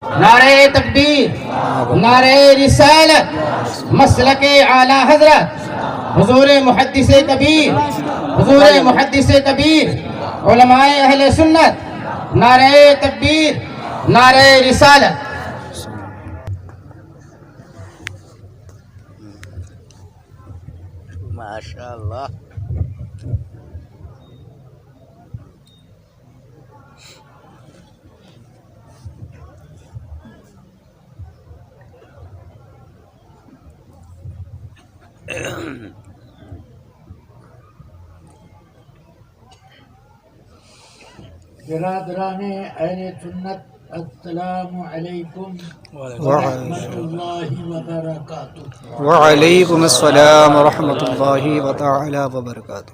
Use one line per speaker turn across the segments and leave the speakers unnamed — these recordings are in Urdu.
نعرہ تکبیر، نعرہ رسالت، مسلک اعلی حضرت حضور محدث کبیر، حضور محدث کبیر، علماء اہل سنت، نعرہ تکبیر، نعرہ رسالت۔
ماشاء اللہ۔
برادران اہل سنت، السلام علیکم ورحمۃ اللہ وبرکاتہ۔
وعلیکم السلام ورحمۃ اللہ تعالی وبرکاتہ۔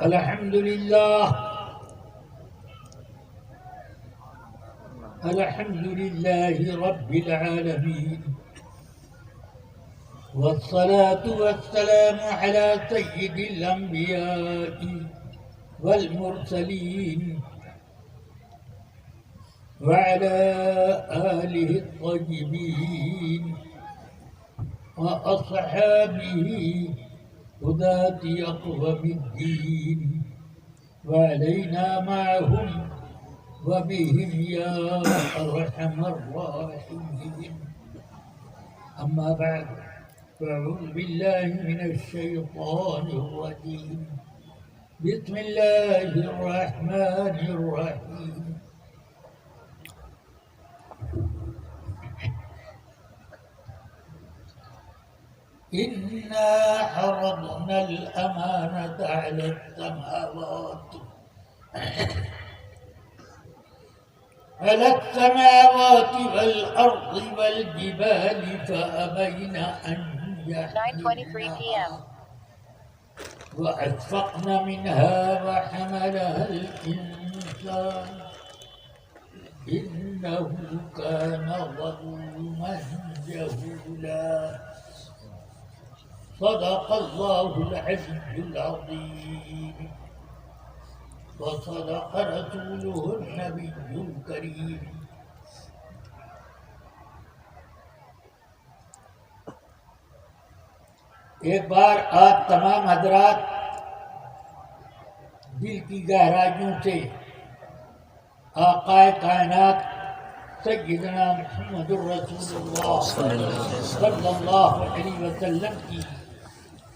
الحمد لله رب العالمين، والصلاة والسلام على سيد الأنبياء والمرسلين وعلى آله الطيبين وأصحابه هداة أقوم الدين، وعلينا معهم وبهم يا أرحم الراحمين. أما بعد، فأعوذ بالله من الشيطان الرجيم. بسم الله الرحمن الرحيم. إنا عرضنا الأمانة على السماوات والأرض والجبال فأبين أن
9:23 p.m.
وأشفقن منها وحملها الإنسان إنه كان ظلوما جهولا. صدق الله العلي العظيم، وصدق رسوله النبي الكريم. ایک بار آپ تمام حضرات دل کی گہرائیوں سے آقائے کائنات سیدنا محمد الرسول اللہ صلی اللہ علیہ وسلم کی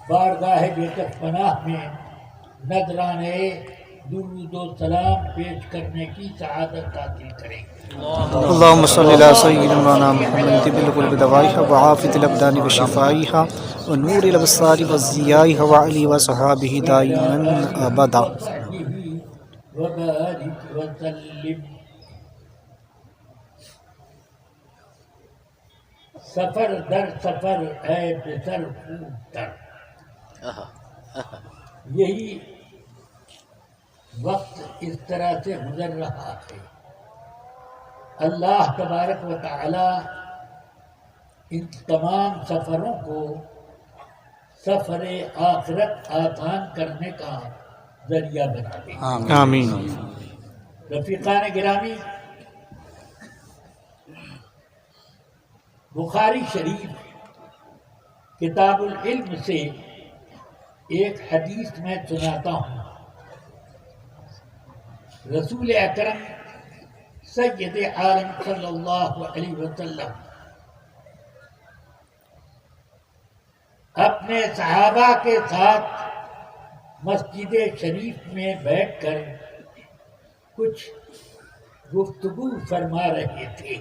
بارگاہ بیکت پناہ میں نذرانے درود و سلام پیش کرنے کی سعادت حاصل کریں.
اللهم صل على سيدنا محمد طب القلوب دوائها وعافية الأبدان وشفائها ونور الأبصار وضيائها وعلي وصحابه دائما أبدا.
وبارك وسلم. سفر در سفر اے بسر خوب تر، یہی وقت اس طرح سے گزر رہا ہے. اللہ تبارک و تعالی ان تمام سفروں کو سفر آخرت آسان کرنے کا ذریعہ بنا دے.
آمین.
رفیقان گرامی، بخاری شریف کتاب العلم سے ایک حدیث میں سناتا ہوں. رسول اکرم سید عالم صلی اللہ علیہ وسلم اپنے صحابہ کے ساتھ مسجد شریف میں بیٹھ کر کچھ گفتگو فرما رہے تھے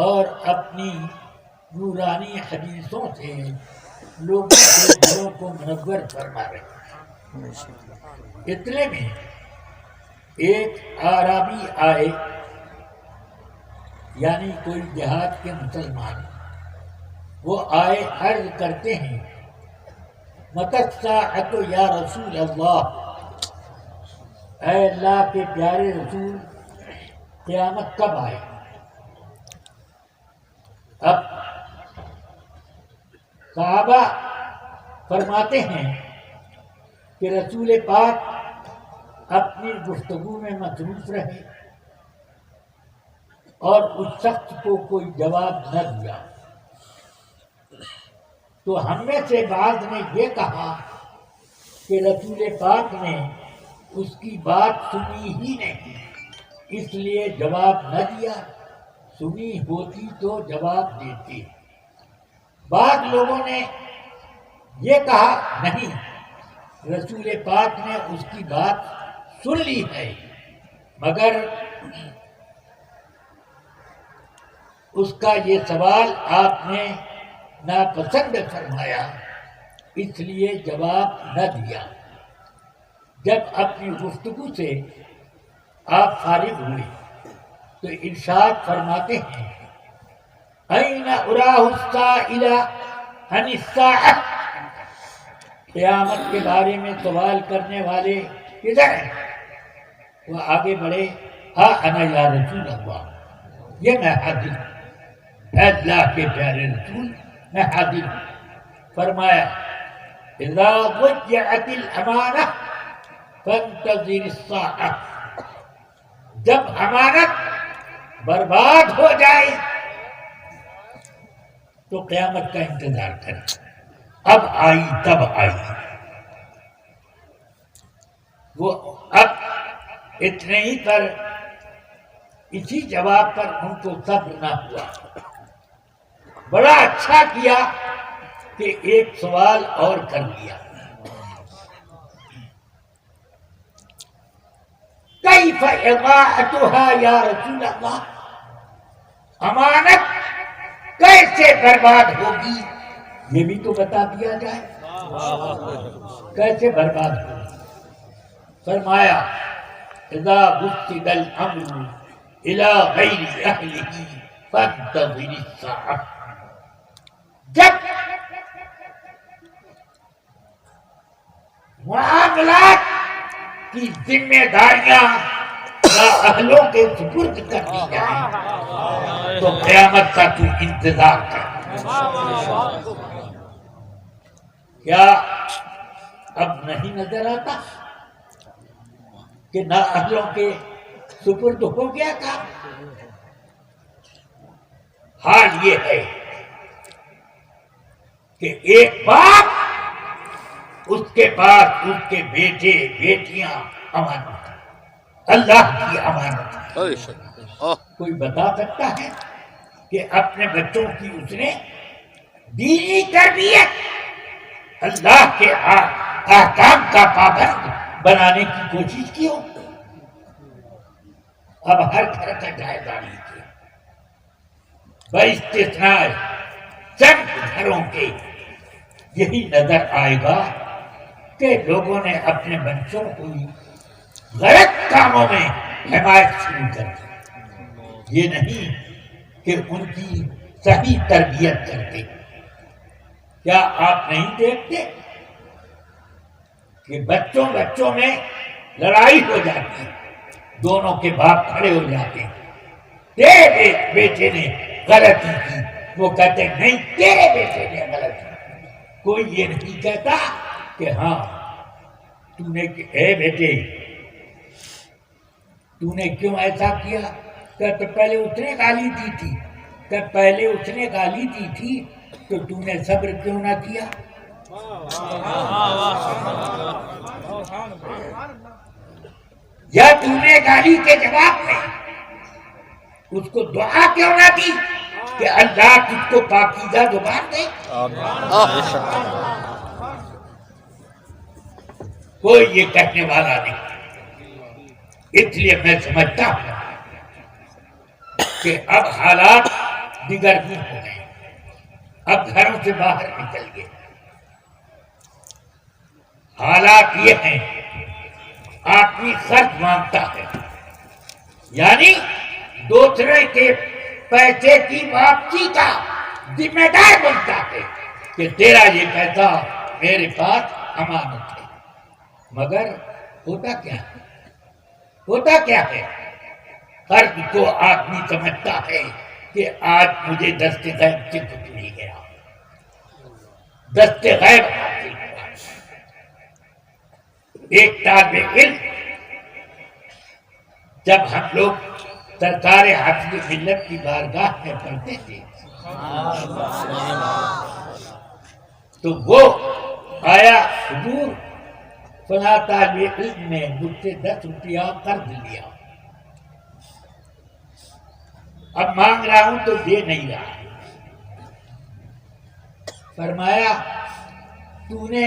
اور اپنی نورانی حدیثوں سے لوگوں کے دلوں کو منور فرما رہے ہیں۔ اتنے میں ایک اعرابی آئے، یعنی کوئی دیہات کے مسلمان، وہ آئے عرض کرتے ہیں متی الساعۃ یا رسول اللہ، اے اللہ کے پیارے رسول قیامت کب آئے؟ اب صحابہ فرماتے ہیں کہ رسول پاک اپنی گفتگو میں مصروف رہے اور اس شخص کو کوئی جواب نہ دیا، تو ہم میں سے بعض نے یہ کہا کہ رسول پاک نے اس کی بات سنی ہی نہیں، اس لیے جواب نہ دیا، سنی ہوتی تو جواب دیتے۔ بعض لوگوں نے یہ کہا نہیں، رسول پاک نے اس کی بات سن لی ہے، مگر اس کا یہ سوال آپ نے ناپسند فرمایا، اس لیے جواب نہ دیا۔ جب اپنی گفتگو سے آپ فارغ ہوئے تو ارشاد فرماتے ہیں اَيْنَ أُرَاهُ السَّائِلَ عَنِ السَّاعَةِ، قیامت کے بارے میں سوال کرنے والے کدھر ہیں؟ وہ آگے بڑھے، ہاں انا یا رسول اللہ، یہ میں حاضر ہوں، اے اللہ کے پیارے رسول میں حاضر ہوں۔ فرمایا اذا ضيعت الامانہ فانتظر الساعہ، جب امانت برباد ہو جائے تو قیامت کا انتظار کریں، اب آئی تب آئی۔ وہ اب اتنے ہی پر اسی جواب پر ان کو صبر نہ ہوا، بڑا اچھا کیا کہ ایک سوال اور کر لیا، کیف اضاعتها یا رسول اللہ، امانت کیسے برباد ہوگی یہ بھی تو بتا دیا جائے، کیسے برباد ہوگی؟ فرمایا اذا وسد الامر الى غیر اہلہ فانتظر الساعہ، جب معاملات کی ذمہ داریاں اہلوں کے سپرد کر دی جائیں تو قیامت کا تو انتظار کر۔ کیا اب نہیں نظر آتا کہ نااہلوں کے سپرد ہو گیا تھا؟ حال یہ ہے کہ ایک باپ اس کے پاس اس کے بیٹے بیٹیاں امانت ہیں، اللہ کی امانت ہے۔ کوئی بتا سکتا ہے کہ اپنے بچوں کی اس نے دینی تربیت اللہ کے احکام کا پابند بنانے کی کوشش کی ہو؟ اب ہر گھر کا جائزہ لیجیے، باستثناء چند گھروں کے یہی نظر آئے گا کہ لوگوں نے اپنے بچوں کو غلط کاموں میں حمایت شروع کر دی، یہ نہیں کہ ان کی صحیح تربیت کرتے۔ کیا آپ نہیں دیکھتے کہ بچوں میں لڑائی ہو جاتی ہے، دونوں کے باپ کھڑے ہو جاتے ہیں، تیرے بیٹے نے غلطی کی، وہ کہتے ہیں نہیں تیرے بیٹے نے غلطی کی۔ کوئی یہ نہیں کہتا کہ ہاں تو نے، اے بیٹے تو نے کیوں ایسا کیا؟ کہ پہلے اس نے گالی دی تھی، کہ پہلے اس نے گالی دی تھی تو تو نے صبر کیوں نہ کیا؟ یا تو نے گالی کے جواب میں اس کو دعا کیوں نہ دی کہ اللہ تجھ کو پاکیزہ زبان دے؟ کوئی یہ کہنے والا نہیں۔ اس لیے میں سمجھتا ہوں کہ اب حالات دیگر ہو گئے، اب گھروں سے باہر نکل گئے، حالات یہ ہیں آدمی خرچ مانگتا ہے، یعنی دوسرے کے پیسے کی واپسی کا ذمہ دار بنتا ہے کہ تیرا یہ پیسہ میرے پاس امانت ہے، مگر ہوتا کیا ہے قرض کو آدمی سمجھتا ہے کہ آج مجھے دست غیب سے کچھ نہیں گیا، دست غیب حاصل ہوا۔ ایک طالب علم جب ہم لوگ سرکار حافظ ملت کی بارگاہ میں پڑھتے تھے تو وہ آیا حضور فلاں طالب علم نے مجھ سے 10 روپیہ قرض لیا، اب مانگ رہا ہوں تو دے نہیں رہا۔ فرمایا تو نے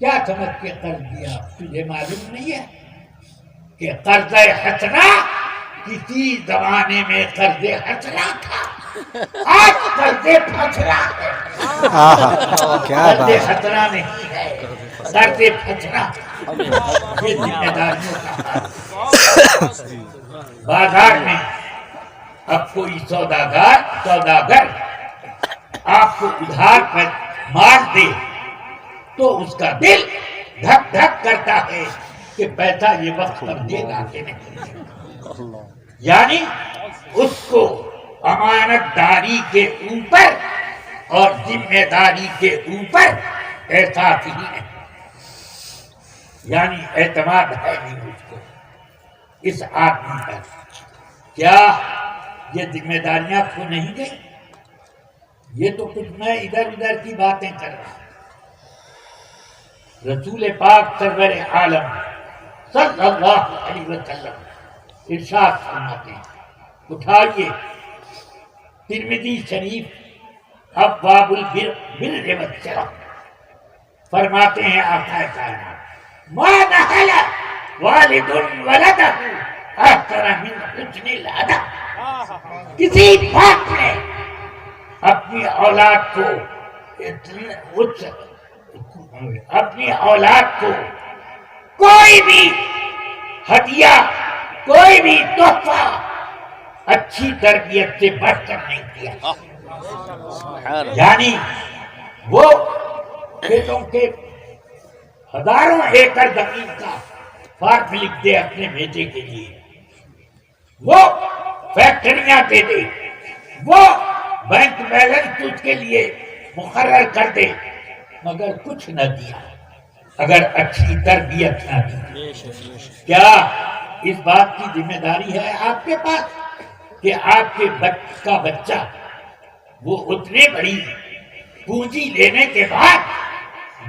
کیا سمجھ کے قرض دیا؟ تجھے معلوم نہیں ہے کہ قرض حسنہ کسی زمانے میں قرض حسنہ تھا، آج قرض پھسنا ہے۔ قرض حسنہ نہیں ہے، قرض پھسنا۔ یہ ذمہ داریوں کا بازار میں اب کوئی سوداگر آپ کو ادھار پر مال دے تو اس کا دل دھک دھک کرتا ہے کہ پیسہ یہ وقت پر دے گا کہ نہیں، یعنی اس کو امانت داری کے اوپر اور ذمہ داری کے اوپر احساس ہی نہیں، یعنی اعتماد ہے نہیں اس کو اس آدمی پر۔ کیا یہ ذمہ داریاں کھو نہیں گئی؟ یہ تو کچھ میں ادھر ادھر کی باتیں کر رہا ہوں۔ رسول پاک سرور عالم صلی اللہ علیہ وسلم ارشاد فرماتے ہیں، اٹھائیے ترمذی شریف ابواب البر والصلہ، فرماتے ہیں آقا کائنات ما نحل والد ولدہ احسن من حسن الادب، کسی باپ نے اپنی اولاد کو کوئی بھی ہدیہ، کوئی بھی تحفہ اچھی تربیت سے بڑھ کر نہیں دیا، یعنی وہ کھیتوں کے ہزاروں ایکڑ زمین کا فارم لکھ دے اپنے بیٹے کے لیے، وہ فیکٹریاں دے دے، وہ بینک بیلنس اس کے لیے مقرر کر دے، مگر کچھ نہ دیا اگر اچھی تربیت نہ دی۔ کیا اس بات کی ذمہ داری ہے آپ کے پاس کہ آپ کے کا بچہ وہ اتنے بڑی پونجی لینے کے بعد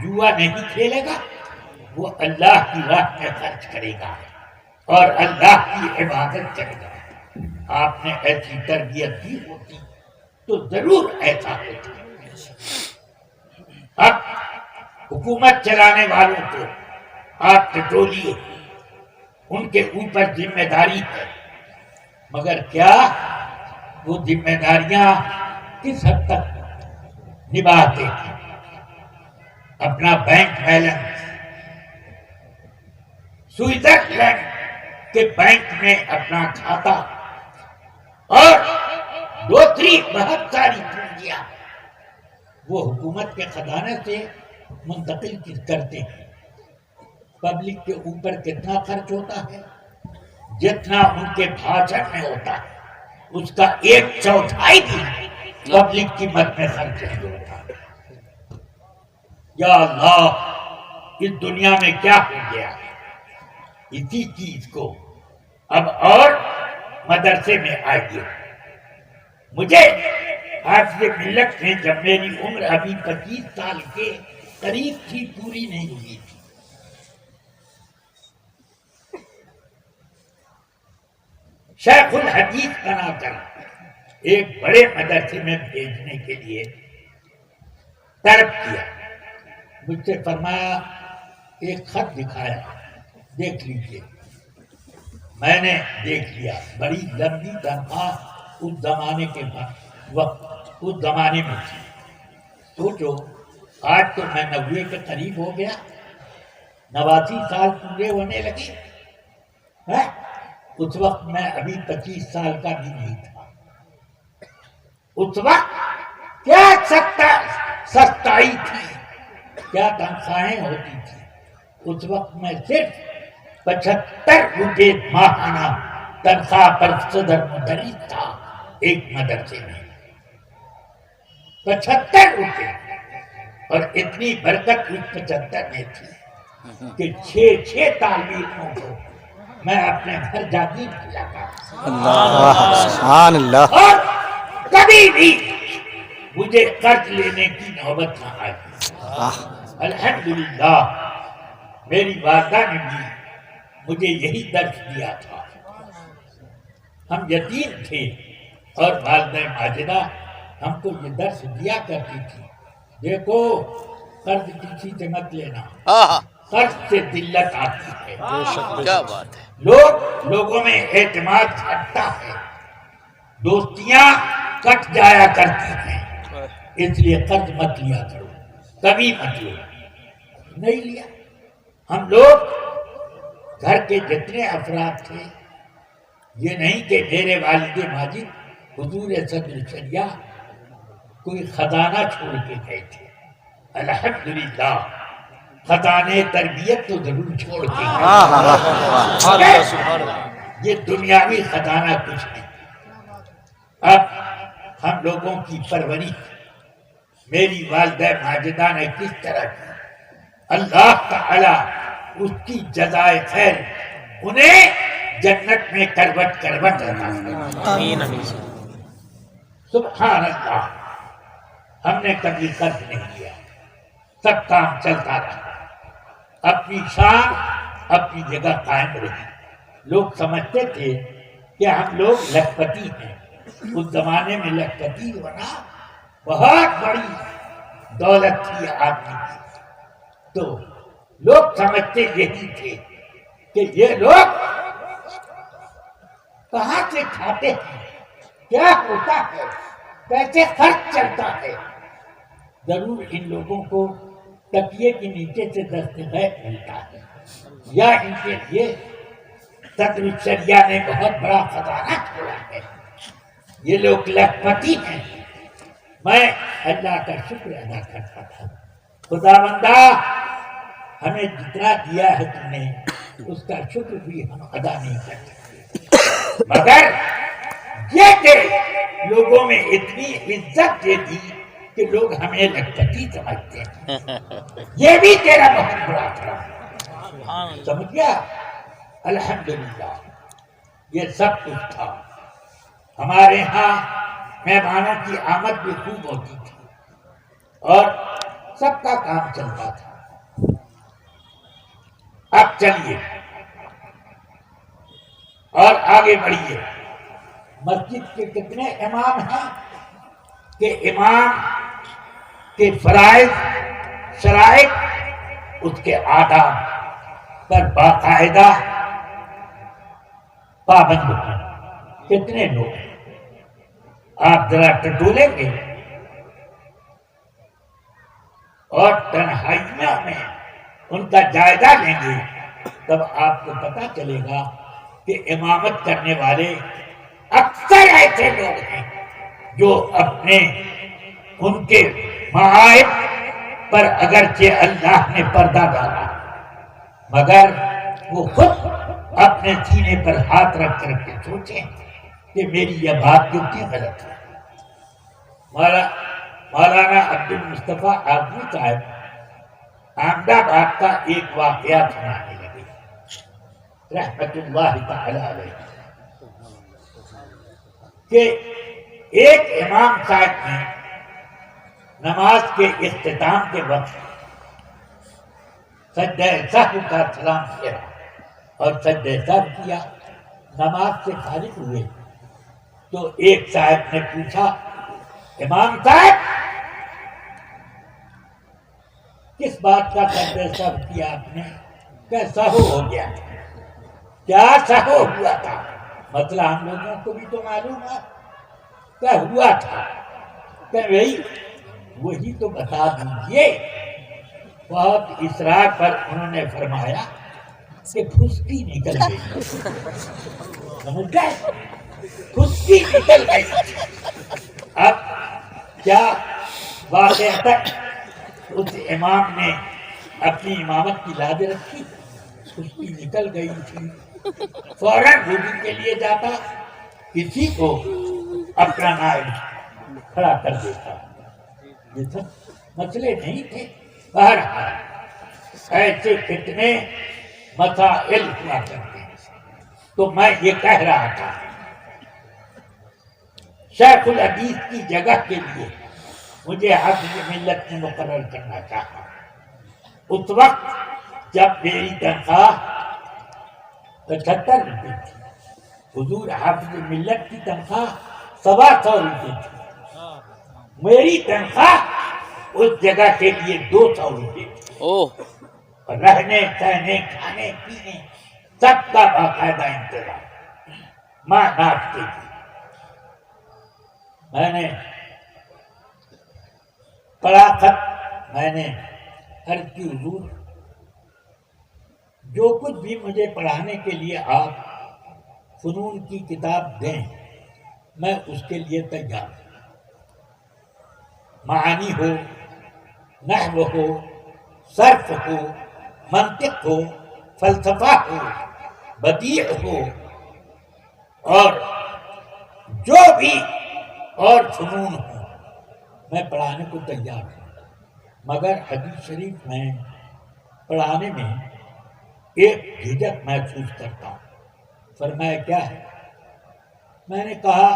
جوا نہیں کھیلے گا، وہ اللہ کی راہ میں خرچ کرے گا اور اللہ کی عبادت کرے گا؟ آپ نے ایسی تربیت دی ہوتی تو ضرور ایسا ہوتا۔ اب حکومت چلانے والوں کو آپ ٹٹولیے، ان کے اوپر ذمہ داری ہے، مگر کیا وہ ذمہ داریاں کس حد تک نبھاتے ہیں؟ اپنا بینک بیلنس سوئٹزرلینڈ کے بینک میں اپنا کھاتا اور دوسری بہت ساری پونجیاں وہ حکومت کے خزانے سے منتقل کرتے ہیں۔ پبلک کے اوپر کتنا خرچ ہوتا ہے؟ جتنا ان کے بھاشن میں ہوتا ہے اس کا 1/4 بھی پبلک کی مد میں خرچ نہیں ہوتا۔ یا اللہ، اس دنیا میں کیا ہو گیا؟ اسی چیز کو اب اور مدرسے میں آئیے۔ مجھے حافظ ملت میں جب میری عمر ابھی 25 سال کے قریب تھی، پوری نہیں ہوئی تھی، شیخ الحدیث بنا کر ایک بڑے مدرسے میں بھیجنے کے لیے طلب کیا۔ مجھ سے فرمایا ایک خط دکھایا، دیکھ لیجیے۔ میں نے دیکھ لیا، بڑی لمبی تنخواہ اس زمانے کے وقت اس زمانے میں تھی۔ سوچو آج تو میں 90 کے قریب ہو گیا، 89 سال پورے ہونے لگے ہیں؟ اس وقت میں ابھی 25 سال کا بھی نہیں تھا۔ اس وقت کیا سستائی تھی، کیا تنخواہیں ہوتی تھی۔ اس وقت میں صرف 75 روپے ماہانہ تنخواہ پر صدر مدرس تھا ایک مدرسے میں، 75 روپے، اور اتنی برکت اس 75 میں تھی کہ 6 طالب علموں کو میں اپنے گھر جاگیر کھلاتا،
اللہ سبحان اللہ۔
اور کبھی بھی مجھے قرض لینے کی نوبت نہ آئی۔ الحمدللہ میری والدہ نے بھی مجھے یہی درس دیا تھا۔ ہم یتیم تھے اور والدہ ماجدہ ہم کو یہ درس دیا کرتی تھی، دیکھو قرض کسی سے مت لینا، قرض سے ذلت آتی ہے،
کیا بات ہے،
لوگوں میں اعتماد گھٹتا ہے، دوستیاں کٹ جایا کرتی ہیں، اس لیے قرض مت لیا کرو، کبھی مت لو۔ نہیں لیا۔ ہم لوگ گھر کے جتنے افراد تھے، یہ نہیں کہ میرے والد ماجد حضور صدر شریعہ کوئی خزانہ چھوڑ کے گئے تھے، الحمدللہ خزانے تربیت تو ضرور چھوڑ کے گئے، یہ دنیاوی خزانہ کچھ نہیں۔ اب ہم لوگوں کی پرورش میری والدہ ماجدہ نے کس طرح کی، اللہ تعالی اس کی جزائے خیر انہیں جنت میں کروٹ عطا فرمائے۔ سبحان اللہ، ہم نے کبھی قرض نہیں کیا، سب کام چلتا رہا، اپنی شان اپنی جگہ قائم رہی۔ لوگ سمجھتے تھے کہ ہم لوگ لکھپتی ہیں، اس زمانے میں لکھپتی ہونا بہت بڑی دولت تھی آدمی کی، تو لوگ سمجھتے یہی تھے کہ یہ لوگ کہاں سے کھاتے ہیں، کیا ہوتا ہے، کیسے خرچ چلتا ہے۔ ضرور ان لوگوں کو تکیے کے نیچے سے دست غیب ملتا ہے، یا ان کے لیے صدر شریعہ نے بہت بڑا خزانہ چھوڑا ہے۔ یہ لوگ لکھپتی ہیں۔ میں اللہ کا شکر ادا کرتا تھا، خدا بندہ ہمیں جتنا دیا ہے تم نے اس کا شکر بھی ہم ادا نہیں کر سکتے، مگر یہ کہ لوگوں میں اتنی عزت دے دی کہ لوگ ہمیں لکھپتی سمجھتے ہیں، یہ بھی تیرا بہت بڑا کرم ہے، سمجھ گیا۔ الحمدللہ یہ سب کچھ تھا۔ ہمارے ہاں مہمانوں کی آمد بھی خوب ہوتی تھی اور سب کا کام چلتا تھا۔ اب چلیے اور آگے بڑھیے۔ مسجد کے کتنے امام ہیں کہ امام کے فرائض شرائط اس کے آداب پر باقاعدہ پابند ہیں۔ کتنے لوگ ہیں آپ ذرا ٹٹولیں گے اور تنہائیوں میں ان کا جائزہ لیں گے، تب آپ کو پتہ چلے گا کہ امامت کرنے والے اکثر ایسے لوگ ہیں جو اپنے ان کے معائب پر اگرچہ اللہ نے پردہ ڈالا مگر وہ خود اپنے سینے پر ہاتھ رکھ کر کے سوچیں کہ میری یہ بات کیوں کی غلط ہے۔ مولانا عبد المصطفیٰ آغوی صاحب احمد آباد کا ایک واقعہ سنانے لگے رحمت اللہ تعالی علیہ کہ ایک امام صاحب نے نماز کے اختتام کے وقت سجدہ سہو کا سلام کیا اور سجدہ سہو کیا، نماز سے فارغ ہوئے تو ایک صاحب نے پوچھا، امام صاحب کس بات کا سجدہ سہو کیا آپ نے؟ کہ سہو ہو گیا۔ کیا سہو ہوا تھا؟ مسئلہ ہم لوگوں کو بھی تو معلوم ہے کیا ہوا تھا، کہ وہی وہی تو بتا دیجیے. بہت اصرار پر انہوں نے فرمایا کہ پھسکی نکل گئی. سمجھ گئے؟ پھسکی نکل گئی. اب کیا واقعہ اس امام نے اپنی امامت کی لاج رکھی؟ پھسکی نکل گئی تھی. فوراً وضو کے لیے جاتا, کسی کو اپنا نائب کھڑا کر دیتا. یہ سب مسئلے نہیں تھے. بہرحال ایسے کتنے مسائل ہوا کرتے ہیں. تو میں یہ کہہ رہا تھا شیخ الحدیث کی جگہ کے لیے مجھے حافظ ملت نے مقرر کرنا چاہا. اس وقت جب میری تنخواہ 75 روپے تھی, حضور حافظ ملت کی تنخواہ 125 روپے تھی. میری تنخواہ اس جگہ کے لیے 200 روپے تھی. اور رہنے سہنے کھانے پینے سب کا باقاعدہ انتظام. ماں ناچتے تھی. میں نے پڑھا خط, میں نے عرض کی حضور جو کچھ بھی مجھے پڑھانے کے لیے آپ فنون کی کتاب دیں میں اس کے لیے تیار ہوں. معانی ہو, نحو ہو, صرف ہو, منطق ہو, فلسفہ ہو, بدیع ہو, اور جو بھی اور فنون ہو میں پڑھانے کو تیار ہوں. مگر حدیث شریف میں پڑھانے میں ایک جھجک محسوس کرتا ہوں. فرمایا کیا ہے؟ میں نے کہا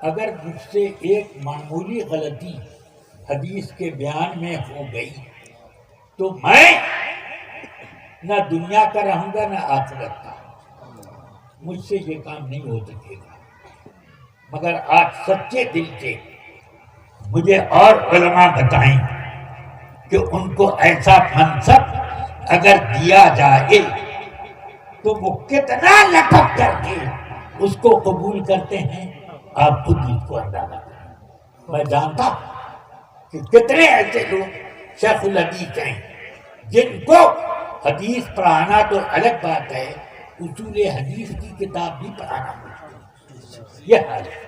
اگر مجھ سے ایک معمولی غلطی حدیث کے بیان میں ہو گئی تو میں نہ دنیا کا رہوں گا نہ آخرت کا. مجھ سے یہ کام نہیں ہو سکے گا. مگر آج سچے دل سے مجھے اور علماء بتائیں کہ ان کو ایسا منصب اگر دیا جائے تو وہ کتنا لپک کر کے اس کو قبول کرتے ہیں. آپ خود اس کو اندازہ کریں. میں جانتا ہوں کہ کتنے ایسے لوگ شیخ الحدیث ہیں جن کو حدیث پڑھانا تو الگ بات ہے, اصول حدیث کی کتاب بھی پڑھانا مشکل. یہ حال ہے.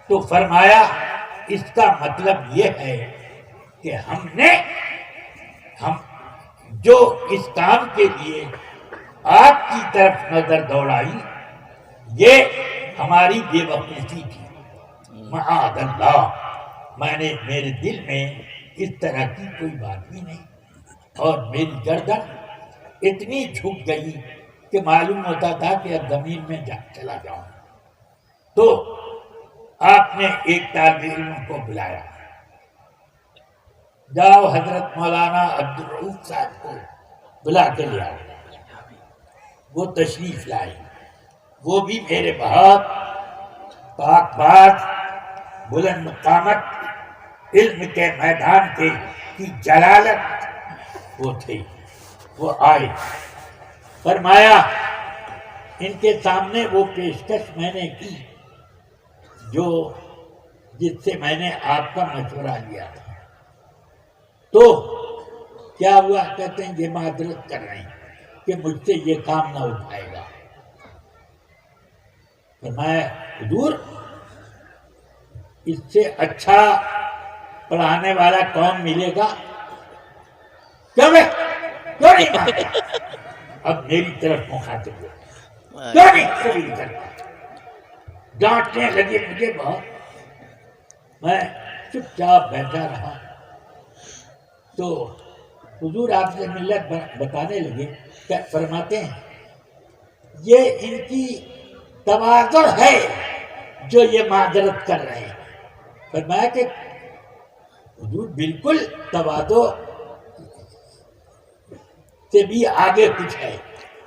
تو فرمایا اس کا مطلب یہ ہے کہ ہم جو اس کام کے لیے آپ کی طرف نظر دوڑائی یہ ہماری بے وقوفی تھی. معاذ اللہ, میں نے میرے دل میں اس طرح کی کوئی بات بھی نہیں, اور میری گردن اتنی جھک گئی کہ معلوم ہوتا تھا کہ اب زمین میں چلا جاؤں. تو آپ نے ایک طالب علم کو بلایا, جاؤ حضرت مولانا عبدالرؤوف صاحب کو بلا کے لے آؤ. وہ تشریف لائے. وہ بھی میرے بہت پاک باز بلند قامت علم کے میدان کی جلالت وہ تھے. وہ آئے. فرمایا ان کے سامنے وہ پیشکش میں نے کی جس سے میں نے آپ کا مشورہ لیا تھا. تو کیا ہوا؟ کہتے ہیں یہ معذرت کر رہے ہیں کہ مجھ سے یہ کام نہ اٹھائے گا. فرمایا حضور اس سے اچھا پڑھانے والا کون ملے گا؟ کیوں نہیں مانتا؟ اب میری طرف مخاطب ہو, کیوں نہیں قبول کرتا؟ ڈانٹنے لگے مجھے بہت. میں چپ چاپ بیٹھا رہا. تو حضور آپ سے ملت بتانے لگے, کیا فرماتے ہیں یہ ان کی تواضع ہے جو یہ معذرت کر رہے ہیں. فرمایا کہ حضور بالکل تواضع سے بھی آگے کچھ ہے,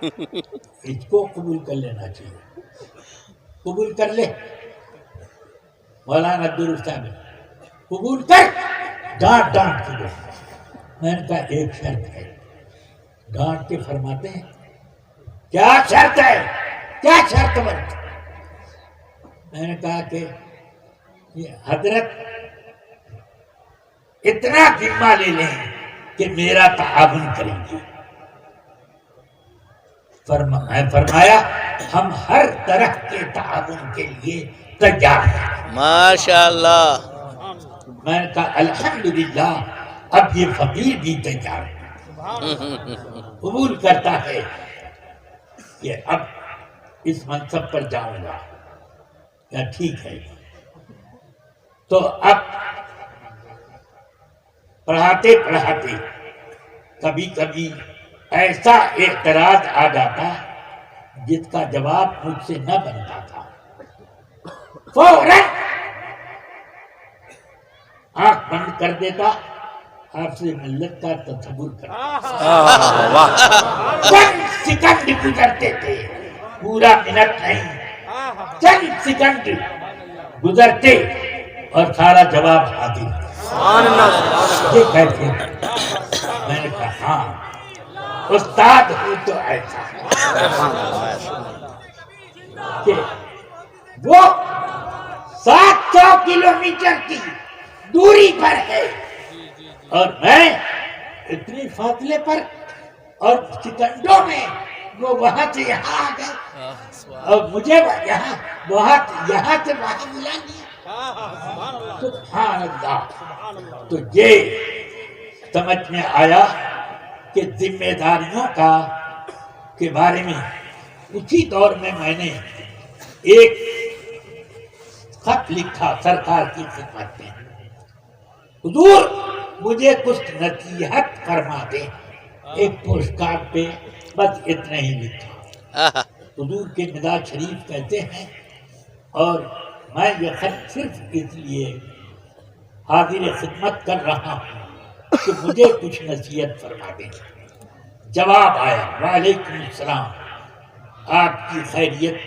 اس کو قبول کر لینا چاہیے. قبول کر لے. مولانا عبدالرؤوف صاحب قبول کر. ڈانٹ کے دو. میں نے کہا ایک شرط ہے. ڈانٹ کے فرماتے ہیں کیا شرط ہے؟ کیا شرط بنتی؟ میں نے کہا کہ یہ حضرت اتنا ذمہ لے لیں کہ میرا تعاون کریں گے. فرمایا ہم ہر طرح کے تعاون کے لیے تیار ہیں.
ماشاء اللہ.
میں نے کہا الحمدللہ اب یہ فقیر بھی تیار ہے، قبول کرتا ہے کہ اب اس منصب پر جاؤں گا. یا ٹھیک ہے. تو اب پڑھاتے پڑھاتے کبھی کبھی ایسا اعتراض آ جاتا جس کا جواب مجھ سے نہ بنتا تھا. فوراً آنکھ بند کر دیتا، آپ سے ملت کا تصور کرتا. چند سیکنڈ گزرتے تھے، پورا منٹ نہیں، چند سیکنڈ گزرتے اور سارا جواب حاضر. یہ کہتے ہیں. میں نے کہا ہاں استاد ہو تو ایسا کہ وہ 700 کلومیٹر کی دوری پر ہے اور میں اتنے فاصلے پر، اور سیکنڈوں میں وہ وہاں سے یہاں آ گئے اور مجھے یہاں سے وہاں ملا دیا. سبحان اللہ. تو یہ سمجھ میں آیا کہ ذمہ داریوں کے بارے میں اسی دور میں نے ایک خط لکھا سرکار کی خدمت میں. حضور مجھے کچھ نصیحت فرما دیں. ایک پوسٹ کارڈ پہ بس اتنا ہی لکھا. حضور کے مزار شریف کہتے ہیں اور میں یہ خط صرف اس لیے حاضر خدمت کر رہا ہوں کہ مجھے کچھ نصیحت فرما دیں. جواب آیا وعلیکم السلام، آپ کی خیریت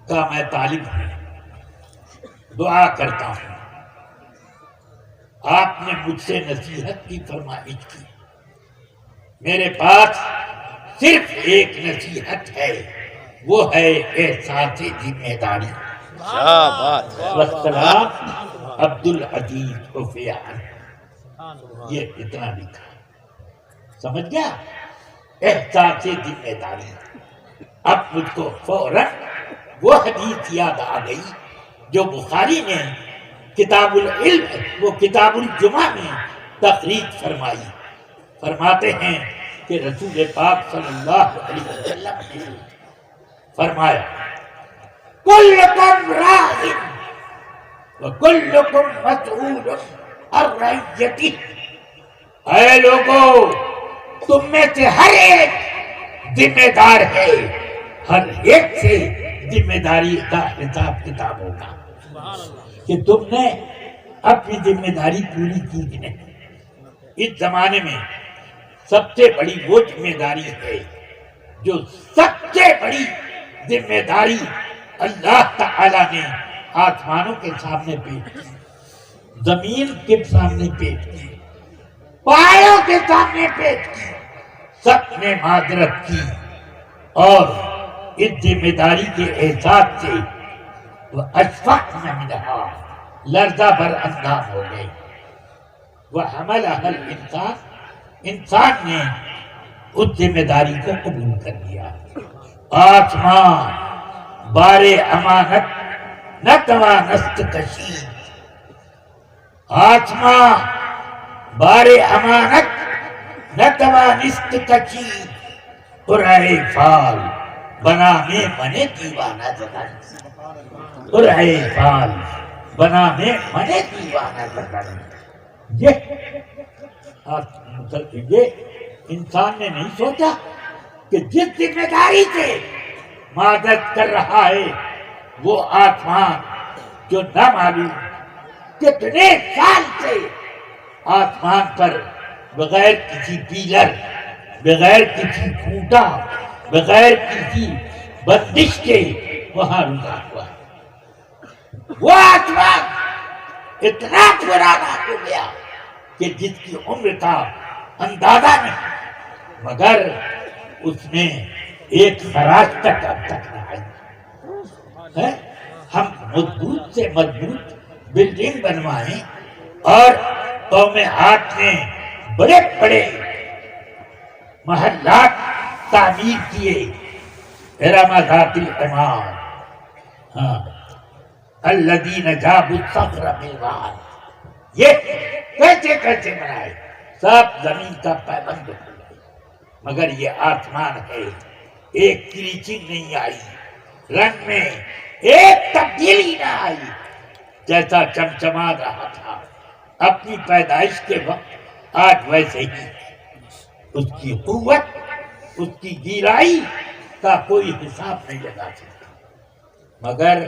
کا میں طالب ہوں، دعا کرتا ہوں. آپ نے مجھ سے نصیحت کی فرمائش کی. میرے پاس صرف ایک نصیحت ہے، وہ ہے احساس ذمہ داری. والسلام عبدالعزیز عفیان. یہ اتنا لکھا. سمجھ گیا؟ احساس ذمہ داری. اب مجھ کو فوراً وہ حدیث یاد آ گئی جو بخاری نے کتاب العلم، وہ کتاب الجمعہ میں تخریج فرمائی. فرماتے ہیں کہ رسول پاک صلی اللہ علیہ وسلم نے فرمایا کلکم راع وکلکم مسئول عن رعیتہ. اے لوگوں، تم میں سے ہر ایک ذمہ دار ہے، ہر ایک سے ذمہ داری کا حساب کتاب ہوگا کہ تم نے اپنی ذمہ داری پوری کی کہ نہیں. اس زمانے میں سب سے بڑی وہ ذمہ داری ہے جو سب سے بڑی ذمہ داری اللہ تعالی نے آسمانوں کے سامنے پیش کی، زمین کے سامنے پیش کی، پہاڑوں کے سامنے پیش کی. سب نے معذرت کی اور اس ذمہ داری کے احساس سے وہ اشفقن منہا، لرزہ بر اندام ہو گئے. وحملها الانسان، انسان نے اس ذمہ داری کو قبول کر لیا. آسمان بار امانت نہ توانست کشید. آسمان بار امانت نہ توانست کشید. قرعہ فال بنا میں منے دیوانہ زدن. قرعہ فال بنا میں منے دیوانہ زدن. یہ انسان نے نہیں سوچا کہ جس ذمہ داری سے معذرت کر رہا ہے وہ آسمان جو نہ معلوم کتنے سال سے آسمان پر بغیر کسی پیلر، بغیر کسی کھوٹا، بغیر کسی بندش کے وہاں رکا ہوا ہے. وہ آسمان اتنا پرانا ہو گیا کہ جس کی عمر کا اندازہ نہیں، مگر اس میں ایک خراش تک اب تک نہ آئی ہے. ہم مضبوط سے مضبوط بلڈنگ بنوائیں اور قوم ہاتھ میں بڑے بڑے محلات تعمیر کیے، ارم ذات العماد، ہاں الذین جابوا الصخر بالواد، یہ کیسے کیسے بنائے، سب زمین کا پابند ہو گئے، مگر یہ آسمان ہے، ایک کریچنگ نہیں آئی، رنگ میں ایک تبدیلی نہ آئی، جیسا چمچما رہا تھا اپنی پیدائش کے وقت آج ویسے ہی۔ اس کی قوت، اس کی گیرائی کا کوئی حساب نہیں لگا سکتا، مگر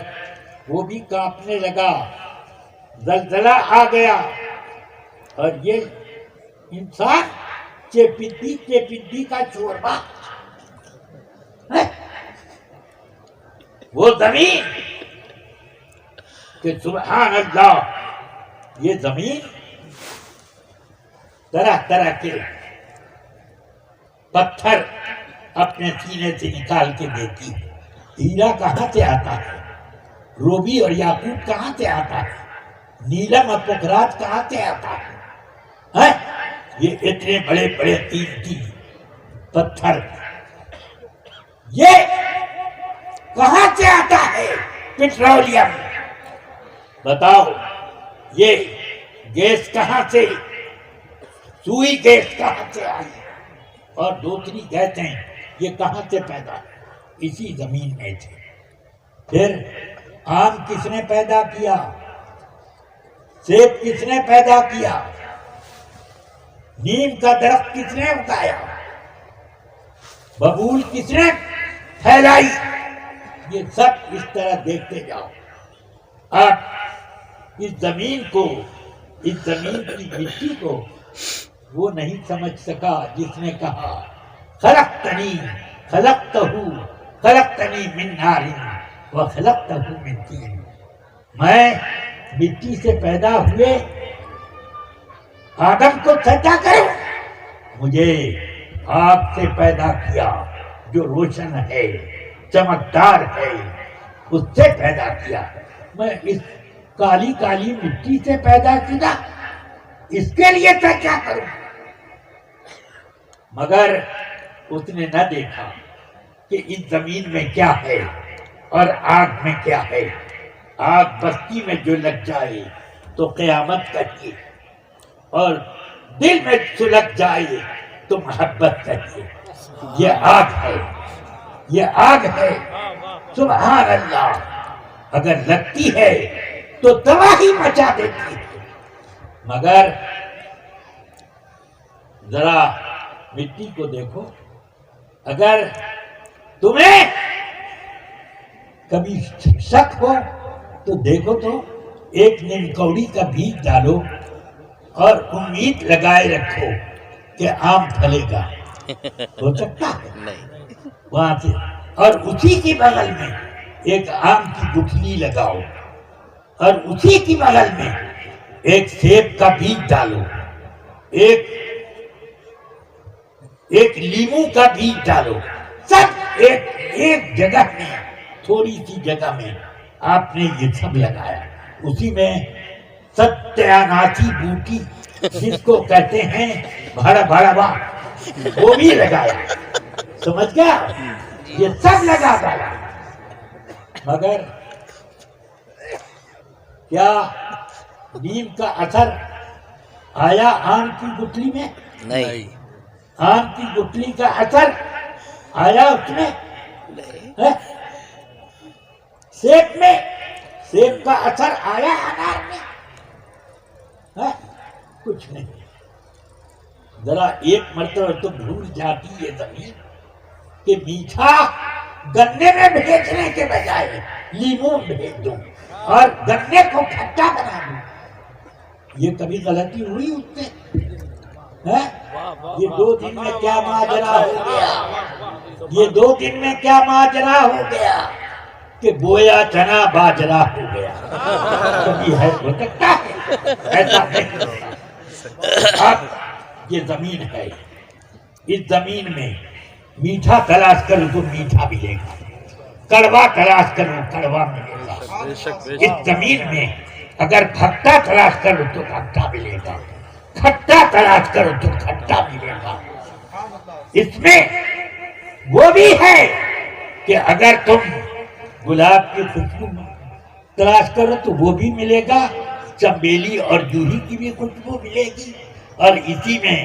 وہ بھی کانپنے لگا، زلزلہ آ گیا، اور یہ انسان چیپندی کا شوربہ، وہ زمین کہ سبحان اللہ، یہ زمین طرح طرح کے پتھر اپنے سینے سے نکال کے دیتی ہے، ہیرا کہاں سے آتا ہے، روبی اور یاقوت کہاں سے آتا ہے، نیلم اور پوکھرات کہاں سے آتا ہے، یہ اتنے بڑے بڑے قیمتی پتھر یہ کہاں سے آتا ہے، پیٹرولیم، بتاؤ یہ گیس کہاں سے، سوئی گیس کہاں سے آئی، اور دوسری گیسیں یہ کہاں سے پیدا، اسی زمین میں تھے۔ پھر آم کس نے پیدا کیا، سیب کس نے پیدا کیا، نیم کا درخت کس نے اگایا، ببول کس نے پھیلائی، یہ سب اس طرح دیکھتے جاؤ۔ آپ اس زمین کو، اس زمین کی مٹی کو وہ نہیں سمجھ سکا جس نے کہا خلقتنی من نار وخلقتہ من طین، میں مٹی سے پیدا ہوئے آدم کو سجدہ کروں، مجھے آگ سے پیدا کیا جو روشن ہے، چمکدار ہے، اس سے پیدا کیا، میں اس کالی کالی مٹی سے پیدا کیا، اس کے لیے سجدہ کروں۔ مگر اس نے نہ دیکھا کہ اس زمین میں کیا ہے اور آگ میں کیا ہے۔ آگ بستی میں جو لگ جائے تو قیامت کہیے، اور دل میں سلگ جائے تو محبت کہیے۔ یہ آگ ہے، یہ آگ ہے، سبحان اللہ، اگر لگتی ہے تو تباہی مچا دیتی ہے۔ مگر ذرا مٹی کو دیکھو، اگر تمہیں کبھی شک ہو تو دیکھو تو ایک نیم کوڑی کا بیج ڈالو اور امید لگائے رکھو کہ آم پھلے گا، ہو سکتا ہے وہاں سے، اور اسی کی بغل میں ایک آم کی گٹھلی لگاؤ، اور اسی کی بغل میں ایک سیب کا بیج ڈالو، ایک لیمو کا بیج ڈالو، سب ایک جگہ میں، تھوڑی سی جگہ میں آپ نے یہ سب لگایا، اسی میں ستیاناسی بوٹی جس کو کہتے ہیں بھڑوا، وہ بھی لگایا، سمجھ گیا، یہ سب لگا ڈالا، مگر کیا نیم کا اثر آیا آم کی گٹھلی میں؟
نہیں،
آم کی گٹھلی کا اثر آیا اس میں؟ سیب میں، سیب کا اثر آیا انار میں؟ کچھ نہیں۔ ذرا ایک مرتبہ تو بھول جاتی ہے زمین کہ میٹھا گنے میں بھیجنے کے بجائے لیمو بھیج دوں اور گنے کو کھٹا بنا دوں۔ یہ کبھی غلطی ہوئی اس سے؟ یہ 2 دن میں کیا ماجرا ہو گیا، یہ 2 دن میں کیا ماجرا ہو گیا کہ بویا چنا باجرا ہو گیا۔ کبھی ہے ہو سکتا ہے، ایسا نہیں ہوتا۔ اب یہ زمین ہے، اس زمین میں میٹھا تلاش کرو تو میٹھا ملے گا، کڑوا تلاش کرو کڑوا ملے گا، اس زمین میں اگر کھٹا تلاش کرو تو کھٹا ملے گا، کھٹا تلاش کرو تو کھٹا ملے گا۔ اس میں وہ بھی ہے کہ اگر تم گلاب کی خوشبو تلاش کرو تو وہ بھی ملے گا، چمیلی اور جوہی کی بھی خوشبو ملے گی، اور اسی میں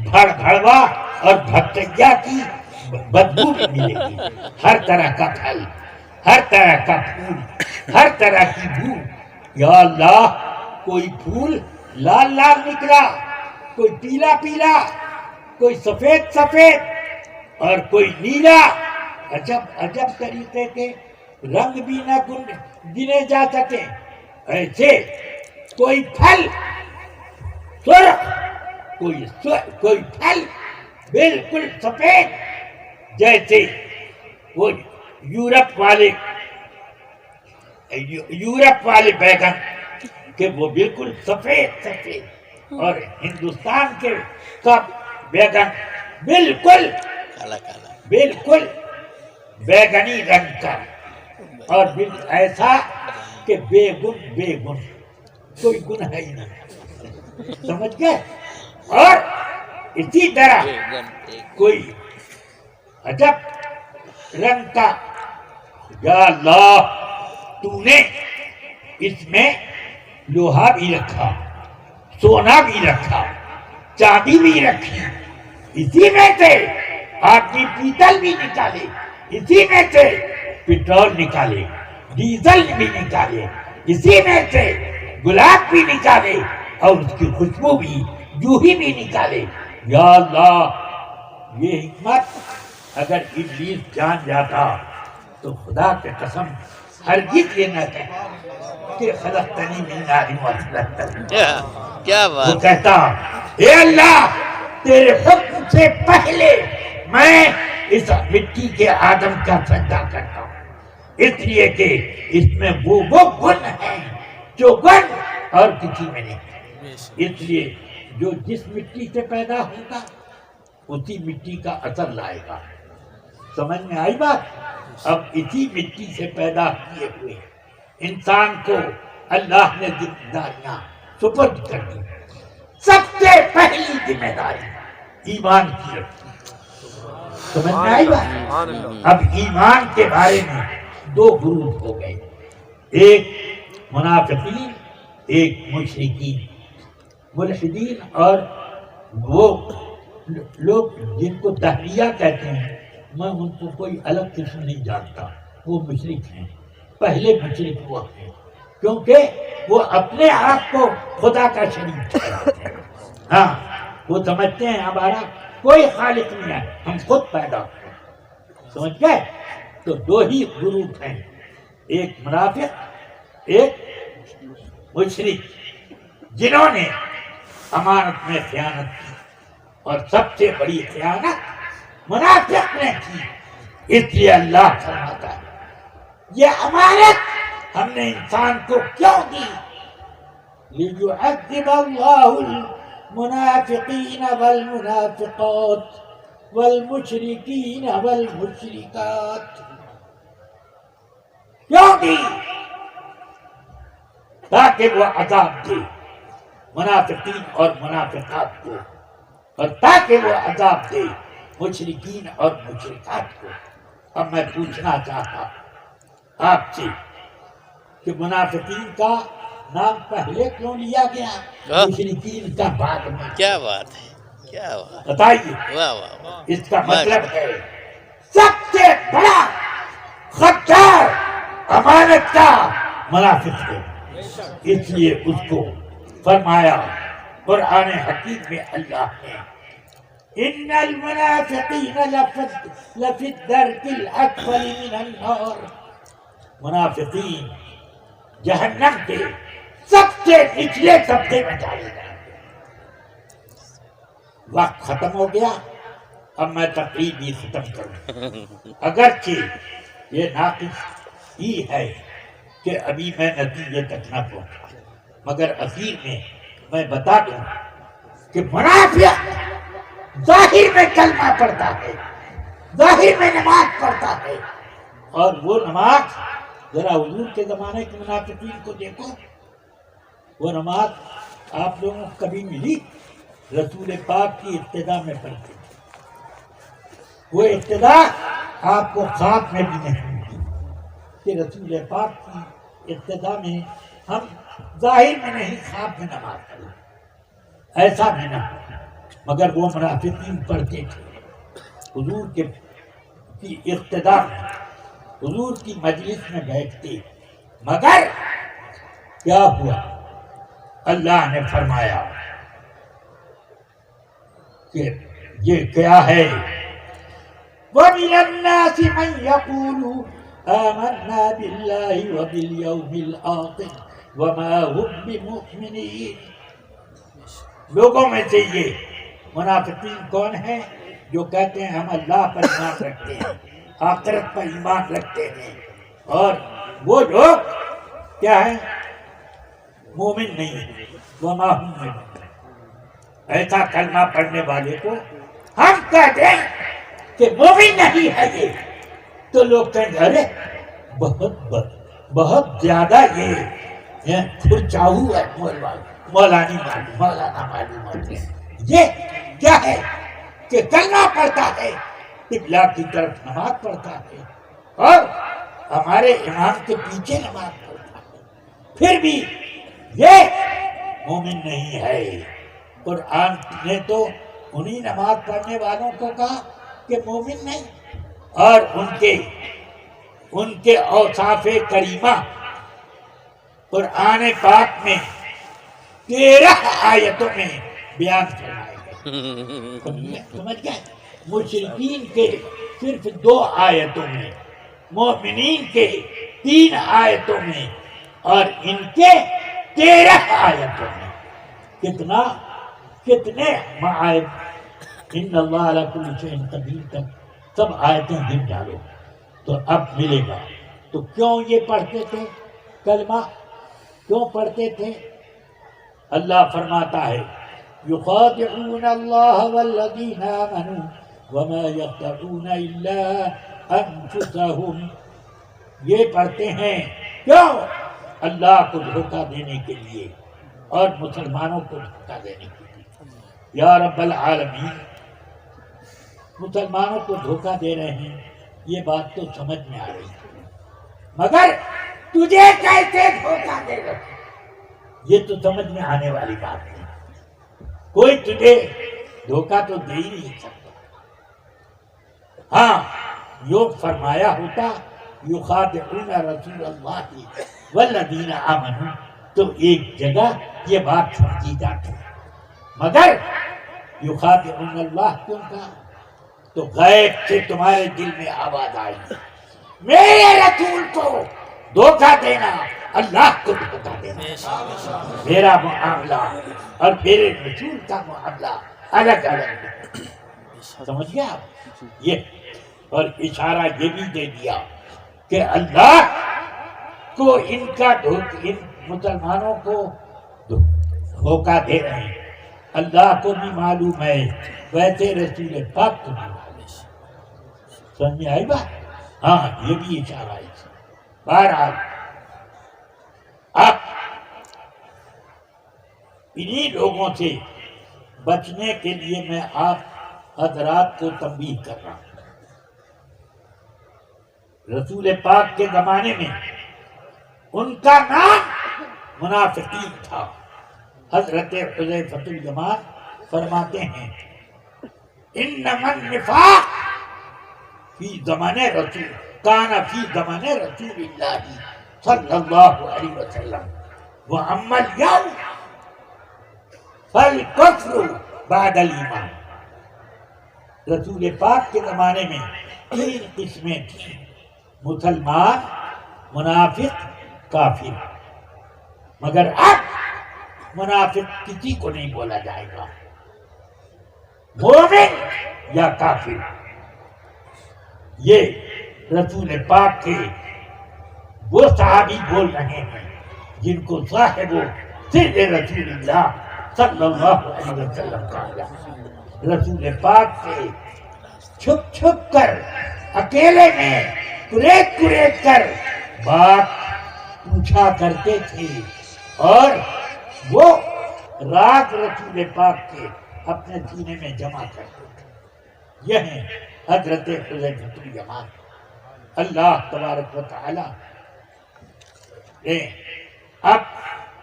بھڑ بھڑوا اور بھٹیا کی بدبو بھی ملے گی۔ ہر طرح کا پھل، ہر طرح کا پھول، ہر طرح کی بو۔ یا اللہ، کوئی پھول لال لال نکلا، کوئی پیلا پیلا، کوئی سفید سفید، اور کوئی نیلا۔ عجب عجب طریقے کے رنگ بھی نہ گنے جا سکے ایسے کوئی پھل سرخ، کوئی پھل بالکل سفید، جیسے وہ یورپ والے بیگن کہ وہ بالکل سفید سفید، اور ہندوستان کے سب بیگن بالکل بیگنی رنگ کا، اور ایسا کہ بے گن کوئی گن ہے ہی نہیں، سمجھ گئے؟ اور اسی طرح کوئی عجب رنگ کا۔ یا اللہ، تو نے اس میں لوہا بھی رکھا، سونا بھی رکھا، چاندی بھی رکھی، اسی میں سے آدمی پیتل بھی نکالے، اسی میں سے پٹرول نکالے، ڈیزل بھی نکالے، اسی میں سے گلاب بھی نکالے، اور اس کی خوشبو بھی، جوہی بھی نکالے۔ یا اللہ، یہ حکمت اگر ابلیس جان جاتا تو خدا کے قسم ہرگز یہ نہ کہتا کہ خلقتنی من نار و خلقتنی۔
کیا بات!
وہ کہتا، اے اللہ، تیرے حکم سے پہلے میں اس مٹی کے آدم کا سجدہ کرتا ہوں، اس لیے کہ اس میں وہ گن ہیں جو گن اور کسی میں نہیں ہے۔ اس لیے جو جس مٹی سے پیدا ہوگا اسی مٹی کا اثر لائے گا۔ سمجھ میں آئی بات؟ اب اسی مٹی سے پیدا کیے ہوئے انسان کو اللہ نے ذمہ داریاں سپرد کر دی۔ سب سے پہلی ذمہ داری ایمان کی رکھی۔ سمجھ میں آئی بات؟ اب ایمان کے بارے میں دو گروپ ہو گئے، ایک منافقین، ایک مشرکین۔ ملحدین اور وہ لوگ جن کو دہریہ کہتے ہیں، میں ان کو کوئی الگ قسم نہیں جانتا، وہ مشرک ہیں، پہلے مشرک ہوا ہے، کیونکہ وہ اپنے آپ کو خدا کا شریک ٹھہراتے ہیں۔ ہاں، وہ سمجھتے ہیں ہمارا کوئی خالق نہیں ہے، ہم خود پیدا ہوئے۔ سمجھ گئے؟ تو دو ہی گروپ ہیں، ایک منافق، ایک مشرک، جنہوں نے امانت میں خیانت کی، اور سب سے بڑی خیانت منافق نے کی۔ اس لیے اللہ فرماتا ہے یہ امانت ہم نے انسان کو کیوں دی؟ لِيُعَذِّبَ اللَّهُ الْمُنَافِقِينَ وَالْمُنَافِقَاتِ وَالْمُشْرِكِينَ وَالْمُشْرِكَاتِ۔ کیوں دی؟ تاکہ وہ عذاب دے منافقین اور منافقات کو، اور تاکہ وہ عذاب دے مشرکین اور مشرکات کو۔ اب میں پوچھنا چاہتا آپ سے کہ منافقین کا نام پہلے کیوں لیا گیا، مشرکین کا بعد میں؟
کیا بات ہے! کیا بات!
بتائیے۔
واہ واہ واہ!
اس کا مطلب ہے سب سے بڑا غدار امانت کا منافق ہے، اس لیے اس کو فرمایا قرآن حکیم میں اللہ نے، ان المنافقین لفی الدرک الاسفل من النار۔ منافقین جہنم کے سب سے نچلے طبقے میں ڈالے جائیں گے۔ وقت ختم ہو گیا، اب میں تقریر بھی ختم کروں، اگرچہ یہ ناقص ہی ہے کہ ابھی میں نتیجے تک نہ پہنچا، مگر اخیر میں بتا دوں کہ منافق ظاہر میں کلمہ پڑھتا ہے، ظاہر میں نماز پڑھتا ہے، اور وہ نماز ذرا حضور کے زمانے کے منافقین کو دیکھو، وہ نماز آپ لوگوں کو کبھی ملی؟ رسول پاک کی ابتدا میں پڑھتے تھے، وہ ابتدا آپ کو خواب میں بھی نہیں ملی کہ رسول پاک کی ابتدا میں ہم ظاہر میں نہیں خواب میں نماز پڑھیں، ایسا بھی نہ ہو۔ مگر وہ منافقین پڑھتے تھے حضور کی ابتدا میں، حضور کی مجلس میں بیٹھتے، مگر کیا ہوا؟ اللہ نے فرمایا کہ یہ کیا ہے؟ وَمِنَ النَّاسِ مَن يَقُولُ آمَنَّا بِاللَّهِ وَبِالْيَوْمِ الْآخِرِ وَمَا هُمْ بِمُؤْمِنِينَ۔ لوگوں میں سے یہ منافقین کون ہیں جو کہتے ہیں ہم اللہ پر ایمان رکھتے ہیں، آخرت پر ایمان رکھتے ہیں، اور وہ لوگ کیا ہیں؟ مومن نہیں ہیں۔ وَمَا هُمْ بِمُؤْمِنِينَ۔ ایسا کلمہ پڑھنے والے کو ہم کہتے ہیں کہ مومن نہیں ہے یہ، تو لوگ کہیں گے ارے بہت زیادہ یہ کھرچاؤ ہے، مولانا معلوم ہوتے ہیں۔ یہ کیا ہے کہ کلمہ پڑھتا ہے، قبلہ کی طرف نماز پڑھتا ہے، اور ہمارے امام کے پیچھے نماز پڑھتا ہے، پھر بھی یہ مومن نہیں ہے۔ قرآن نے تو انہی نماز پڑھنے والوں کو کہا کہ مومن نہیں، اور ان کے اوصاف کریمہ قرآن پاک میں 13 آیتوں میں بیان فرمائے گئے۔ سمجھ گئے؟ مشرکین کے صرف 2 آیتوں میں، مومنین کے 3 آیتوں میں، اور ان کے 13 آیتوں میں۔ کتنے معائب، ان اللہ علی کل شیء قدیر تک سب آیتیں گن ڈالو تو اب ملے گا۔ تو کیوں یہ پڑھتے تھے کلمہ؟ کیوں پڑھتے تھے؟ اللہ فرماتا ہے یخادعون اللہ والذین آمنوا وما یخدعون الا انفسهم۔ یہ پڑھتے ہیں کیوں؟ اللہ کو دھوکہ دینے کے لیے اور مسلمانوں کو دھوکہ دینے کے لیے۔ یا رب العالمین، مسلمانوں کو دھوکہ دے رہے ہیں، یہ بات تو سمجھ میں آ رہی ہے، مگر تجھے کیسے دھوکہ دے رہے ہیں یہ تو سمجھ میں آنے والی بات نہیں۔ کوئی تجھے دھوکہ تو دے ہی نہیں سکتا۔ ہاں، یوں فرمایا ہوتا یخادعون رسول اللہ والذین آمنوا تو ایک جگہ یہ بات سمجھی جاتی، مگر یخادعون اللہ کیوں کہا؟ تو غیب سے تمہارے دل میں آواز آئی، میرے رسول کو دھوکہ دینا اللہ کو دھوکہ دینا، میرا معاملہ اور میرے رسول کا معاملہ الگ الگ ہے۔ سمجھ گیا آپ؟ یہ اور اشارہ یہ بھی دے دیا کہ اللہ کو ان مسلمانوں کو دھوکہ دے رہے ہیں، اللہ کو بھی معلوم ہے، ویسے رسول پاک کو بھی معلوم ہے۔ سمجھ میں آئی بات؟ ہاں، یہ بھی اشارہ ہے۔ بہرحال اب انہی لوگوں سے بچنے کے لیے میں آپ حضرات کو تنبیہ کر رہا ہوں۔ رسول پاک کے زمانے میں ان کا نام منافقین تھا۔ حضرت حذیفۃ الیمان فرماتے ہیں انما النفاق فی زمان رسول کان فی زمان رسول اللہ صلی اللہ علیہ وسلم واما اليوم فالکفر بعد الایمان۔ رسول پاک کے زمانے میں 3 قسمیں تھیں، مسلمان، منافق، کافر، مگر اب منافق کسی کو نہیں بولا جائے گا، مومن یا کافر۔ یہ رسول پاک کے وہ صحابی بول رہے ہیں جن کو صاحب سر رسول اللہ صلی اللہ علیہ وسلم کہا گیا۔ رسول پاک سے چھپ چھپ کر، اکیلے میں، کریت کر بات پوچھا کرتے تھے اور وہ راز رسول پاک کے اپنے سینے میں جمع کرتے تھے. یہ ہیں حضرت حذیفہ الیمان. اللہ تبارک و تعالی نے اب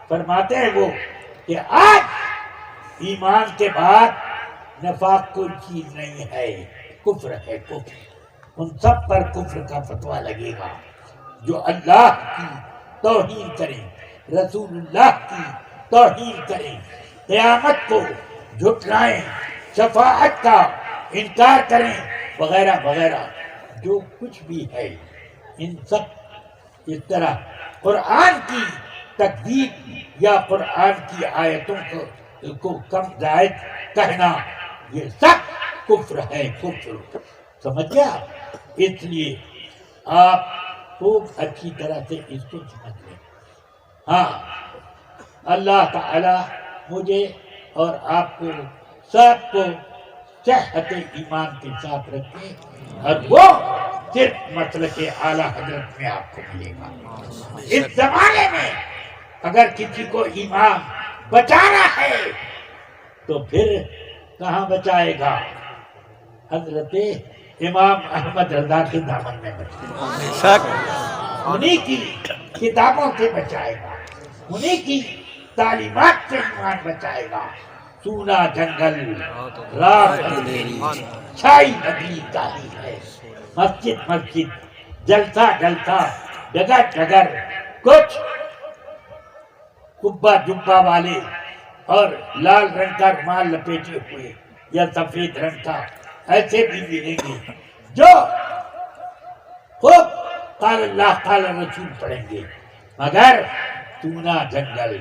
فرماتے ہیں وہ کہ آج ایمان کے بعد نفاق کوئی چیز نہیں ہے، کفر ہے کفر. ان سب پر کفر کا فتویٰ لگے گا جو اللہ کی توہین کریں، رسول اللہ کی توہین کریں، قیامت کو جھٹلائیں، شفاعت کا انکار کریں وغیرہ وغیرہ. جو کچھ بھی ہے ان سب اس طرح قرآن کی تکذیب یا قرآن کی آیتوں کو کم زائد کہنا، یہ سب کفر ہے کفر. سمجھ گیا؟ اس لیے آپ خوب اچھی طرح سے اس کو سمجھ لیں. ہاں، اللہ تعالی مجھے اور آپ کو سب کو صحت ایمان کے ساتھ رکھے اور وہ صرف مسلک اعلیٰ حضرت میں آپ کو ملے گا. اس زمانے میں اگر کسی کو ایمان بچانا ہے تو پھر کہاں بچائے گا؟ حضرت امام احمد رضا کے دامن میں بچائے گا، انہی کی کتابوں سے بچائے گا، انہی کی تعلیمات سے ایمان بچائے گا. سونا جنگل، رات اندھیری، چھائی بدلی کالی ہے، مسجد مسجد، جلسہ جلسہ، ڈگر ڈگر، کچھ قبہ جبہ والے اور لال رنگ کا رومال لپیٹے ہوئے یا سفید رنگ کا، ایسے بھی ملیں گے جو خوب قال اللہ قال رسول پڑھیں گے. مگر سونا جنگل،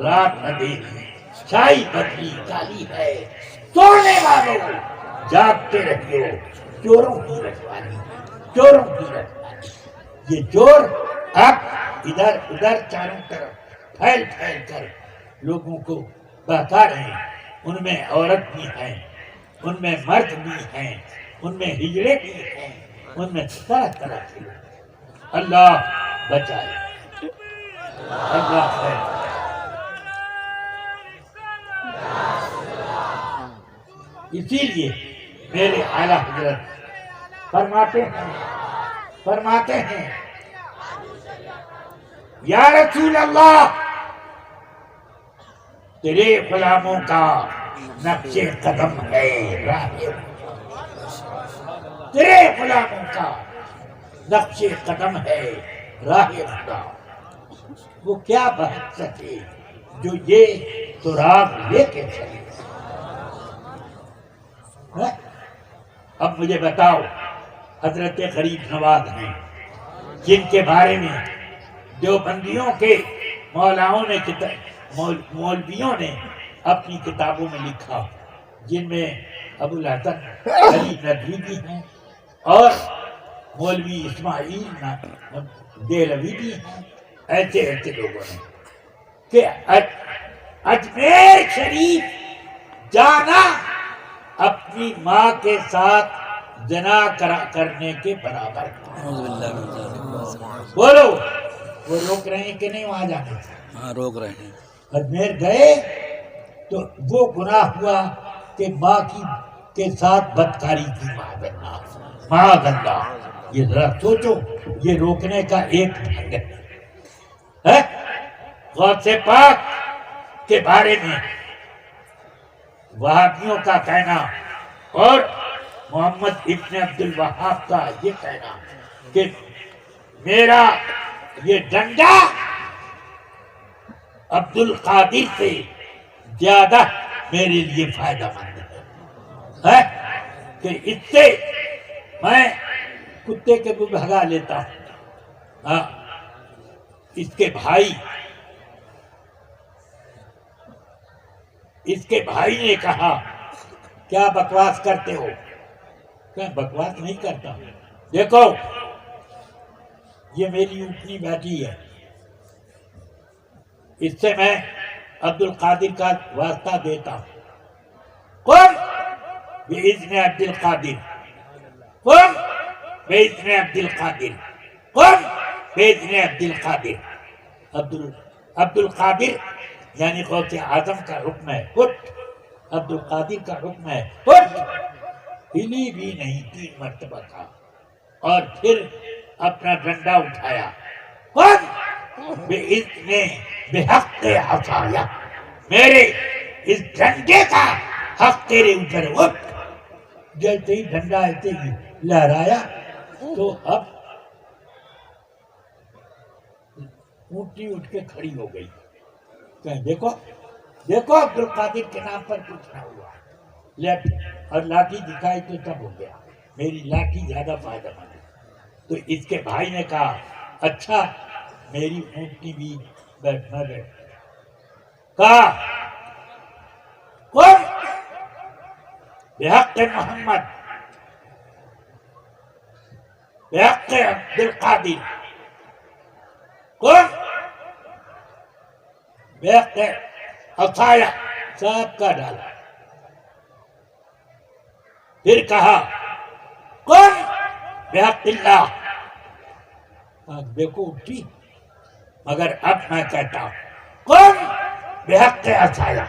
رات اندھیری، چھائی بدلی کالی ہے، سونے والوں جاگتے رہیو، چوروں کی رکھوانی، چوروں کی رکھوانی. یہ چور اب ادھر ادھر چاروں طرف پھیل پھیل کر لوگوں کو بہکا رہے ہیں. ان میں عورت بھی ہیں، ان میں مرد بھی ہیں، ان میں ہجڑے بھی ہیں، ان میں طرح طرح کے لوگ. اللہ بچائے، اللہ خیر. اسی لیے میرے اعلیٰ حضرت فرماتے ہیں یا رسول اللہ، تیرے غلاموں کا نقش قدم ہے راہ خدا، تیرے غلاموں کا نقش قدم ہے راہ خدا. وہ کیا بہت سکے جو یہ سراغ لے کے چلے. اب مجھے بتاؤ، حضرت غریب نواز ہیں جن کے بارے میں دیوبندیوں کے مولویوں نے اپنی کتابوں میں لکھا، جن میں ابو الحسن علی ندوی بھی ہیں اور مولوی اسماعیل دہلوی بھی ہیں. ایسے ایسے لوگوں نے کہ اجمیر شریف جانا اپنی ماں کے ساتھ زنا کرنے کے برابر. بولو، وہ روک رہے ہیں کہ نہیں وہاں جانے سے؟
ہاں، روک رہے ہیں.
اجمیر گئے تو وہ گناہ ہوا کہ ماں کے ساتھ بدکاری کی. معاذ اللہ. یہ ذرا سوچو، یہ روکنے کا ایک ڈھنگ ہے. غوث پاک کے بارے میں وہابیوں کا کہنا اور محمد ابن عبد الوہاب کا یہ کہنا کہ میرا یہ ڈنڈا عبد القادر سے زیادہ میرے لیے فائدہ مند ہے کہ اس سے میں کتے کے بھی بھگا لیتا ہوں. ہاں، اس کے بھائی نے کہا کیا بکواس کرتے ہو؟ کہ بکواس نہیں کرتا، دیکھو یہ میری اپنی بیٹی ہے، اس سے میں عبد القادر کا واسطہ دیتا ہوں. قم بإذن عبد القادر، قم بإذن عبد القادر، قم بإذن عبد القادر. عبد القادر یعنی غوث اعظم کا حکم ہے اٹھ. عبد القادر کا حکم ہے اٹھ. ہلی بھی نہیں 3 مرتبہ تھا اور پھر اپنا ڈنڈا اٹھایا. قم بإذن بحق عصایا، میرے اس ڈنڈے کا حق تیرے اوپر اٹھ. جیسے ہی ڈنڈا ایسے ہی لہرایا تو اب اونٹی اٹھ کے کھڑی ہو گئی. کہ دیکھو دیکھو عبد القادر کے نام پر کچھ نہ ہوا. اور لاٹھی دکھائی تو سب ہو گیا. میری لاٹھی زیادہ فائدہ مند ہے. تو اس کے بھائی نے کہا اچھا میری اونٹی بھی بیٹھنا بیٹھ. کہا قم بحق محمد بحق عبد القادر قم بحق عصایا. سب کا ڈالا. پھر کہا قم بحق اللہ. دیکھو اٹھی مگر اب میں کہتا ہوں قم بحق عصایا.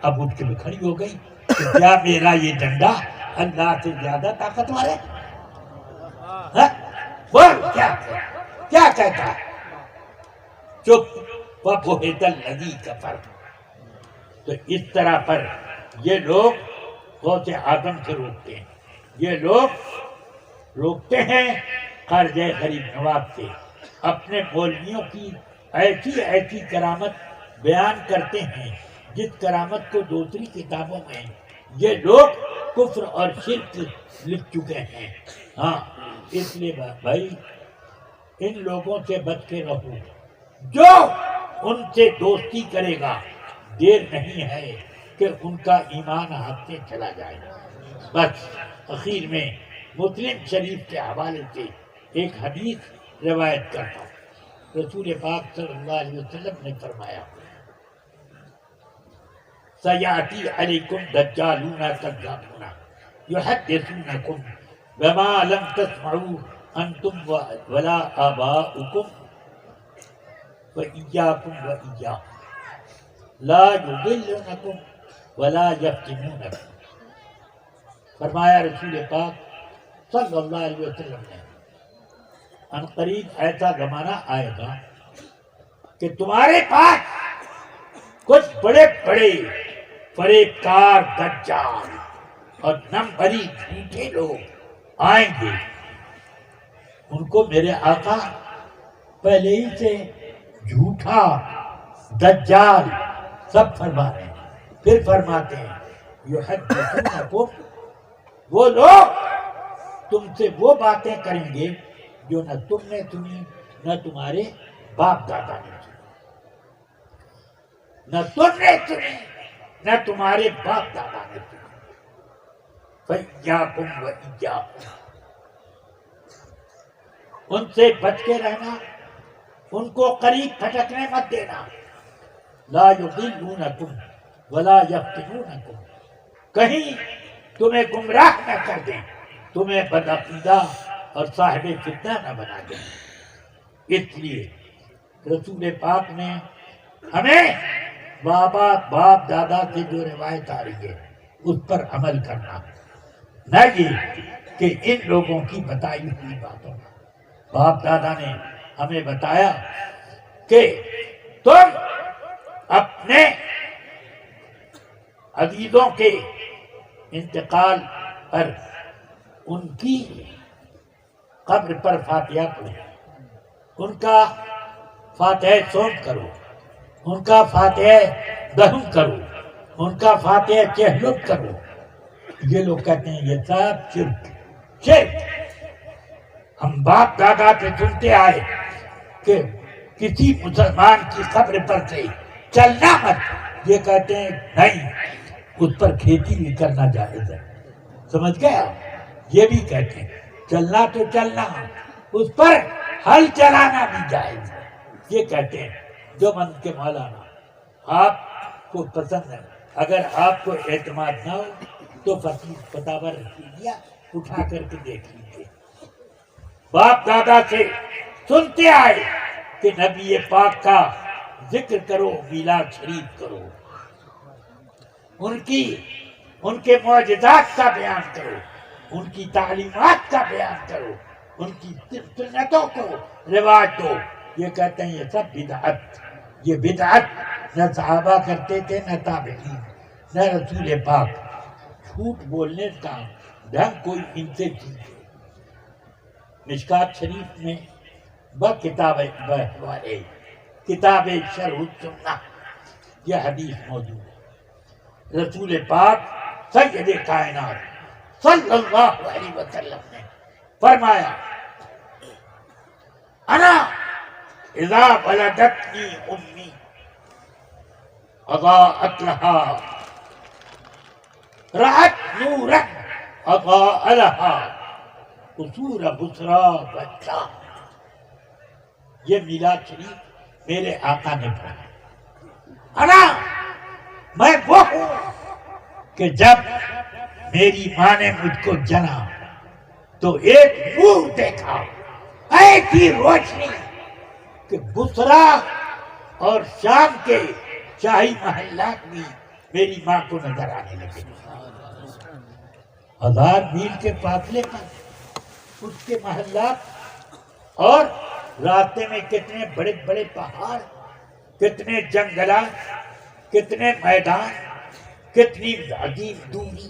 اب اٹھ کے بھی کھڑی ہو گئی. کیا میرا یہ ڈنڈا اللہ سے زیادہ طاقتور ہے؟ بول کیا کہتا ہے؟ چپ. وَبُهِتَ الَّذِي كَفَرَ. تو اس طرح پر یہ لوگ غوث اعظم سے روکتے ہیں. یہ لوگ روکتے ہیں خارجہ غریب نواز سے. اپنے مولویوں کی ایسی ایسی کرامت بیان کرتے ہیں جس کرامت کو دوسری کتابوں میں یہ لوگ کفر اور شرک لکھ چکے ہیں. ہاں اس لیے بھائی ان لوگوں سے بچ کے رہو. جو ان سے دوستی کرے گا دیر نہیں ہے کہ ان کا ایمان ہاتھ سے چلا جائے گا. بس اخیر میں مسلم شریف کے حوالے سے ایک حدیث روایت کرتا ہوں. رسول پاک صلی اللہ علیہ وسلم نے فرمایا سیاتی علیکم دجالون کذابون یحدثونکم بما لم تسمعوا انتم ولا آباؤکم وإياكم وإياهم لا يضلونكم ولا يفتنونكم. فرمایا رسول پاک صلی اللہ علیہ وسلم نے ان قریب ایسا زمانہ آئے گا کہ تمہارے پاس کچھ بڑے بڑے فریب کار دجال اور نمبری جھوٹے لوگ آئیں گے. ان کو میرے آقا پہلے ہی سے جھوٹا دجال سب فرما رہے ہیں. پھر فرماتے ہیں یحدثونکم، وہ لوگ تم سے وہ باتیں کریں گے جو نہ تم نے سنی نہ تمہارے باپ دادا نے سنی. نہ تم نے سنی نہ تمہارے باپ دادا نے سنی. فَإِيَّاكُمْ وَإِيَّاكُمْ، ان سے بچ کے رہنا. ان کو قریب پھٹکنے مت دینا. لا یضلونکم ولا یفتنونکم، کہیں تمہیں گمراہ نہ کر دیں، تمہیں بدعقیدہ اور صاحب فتنہ نہ بنا دیں. اس لیے رسول پاک نے ہمیں باپ دادا سے جو روایت آ رہی ہے اس پر عمل کرنا، نہ یہ کہ ان لوگوں کی بتائی ہوئی باتوں. باپ دادا نے ہمیں بتایا کہ تم اپنے عزیزوں کے انتقال پر ان کی قبر پر فاتحہ پڑھو، ان کا فاتحہ سوم کرو، ان کا فاتحہ دہن کرو، ان کا فاتحہ چہلم کرو. یہ لوگ کہتے ہیں یہ سب شرک. ہم باپ دادا سے سنتے آئے کہ کسی مسلمان کی قبر پر سے چلنا مت. یہ کہتے ہیں نہیں، اس پر کھیتی بھی کرنا جائز ہے. سمجھ گئے آپ؟ یہ بھی کہتے ہیں چلنا تو چلنا، اس پر ہل چلانا بھی جائز ہے. یہ کہتے ہیں جو من کے مولانا آپ کو پسند ہے. اگر آپ کو اعتماد نہ ہو تو فتاوی رکھ لیجیے، اٹھا کر کے دیکھ لیجیے. باپ دادا سے سنتے آئے کہ نبی پاک کا ذکر کرو، میلاد شریف کرو، ان کے معجزات کا بیان کرو، ان کی تعلیمات کا بیان کرو، ان کی سنتوں کو رواج دو. یہ کہتے ہیں یہ سب بدعت. یہ بدعت نہ صحابہ کرتے تھے، نہ تابعین، نہ رسول پاک. جھوٹ بولنے کا ڈھنگ کوئی ان سے سیکھے. مشکات شریف میں کتاب شرح السنہ یہ حدیث موجود ہے. رسول پاک سید کائنات صلی اللہ علیہ وسلم نے فرمایا انا اذا ولدتنی امی اضاءت لها رأت نورا اضاء لها قصور بصرا بچہ. یہ میلاد شریف میرے آقا نے پڑھا. انا میں وہ ہوں کہ جب میری ماں نے مجھ کو جنا تو ایک نور دیکھا، ایسی روشنی کہ بصرا اور شام کے شاہی محلات بھی میری ماں کو نظر آنے لگے. 1000 میل کے فاصلے پر اس کے محلات، اور راستے میں کتنے بڑے بڑے پہاڑ، کتنے جنگلات، کتنے میدان، کتنی عجیب دوری،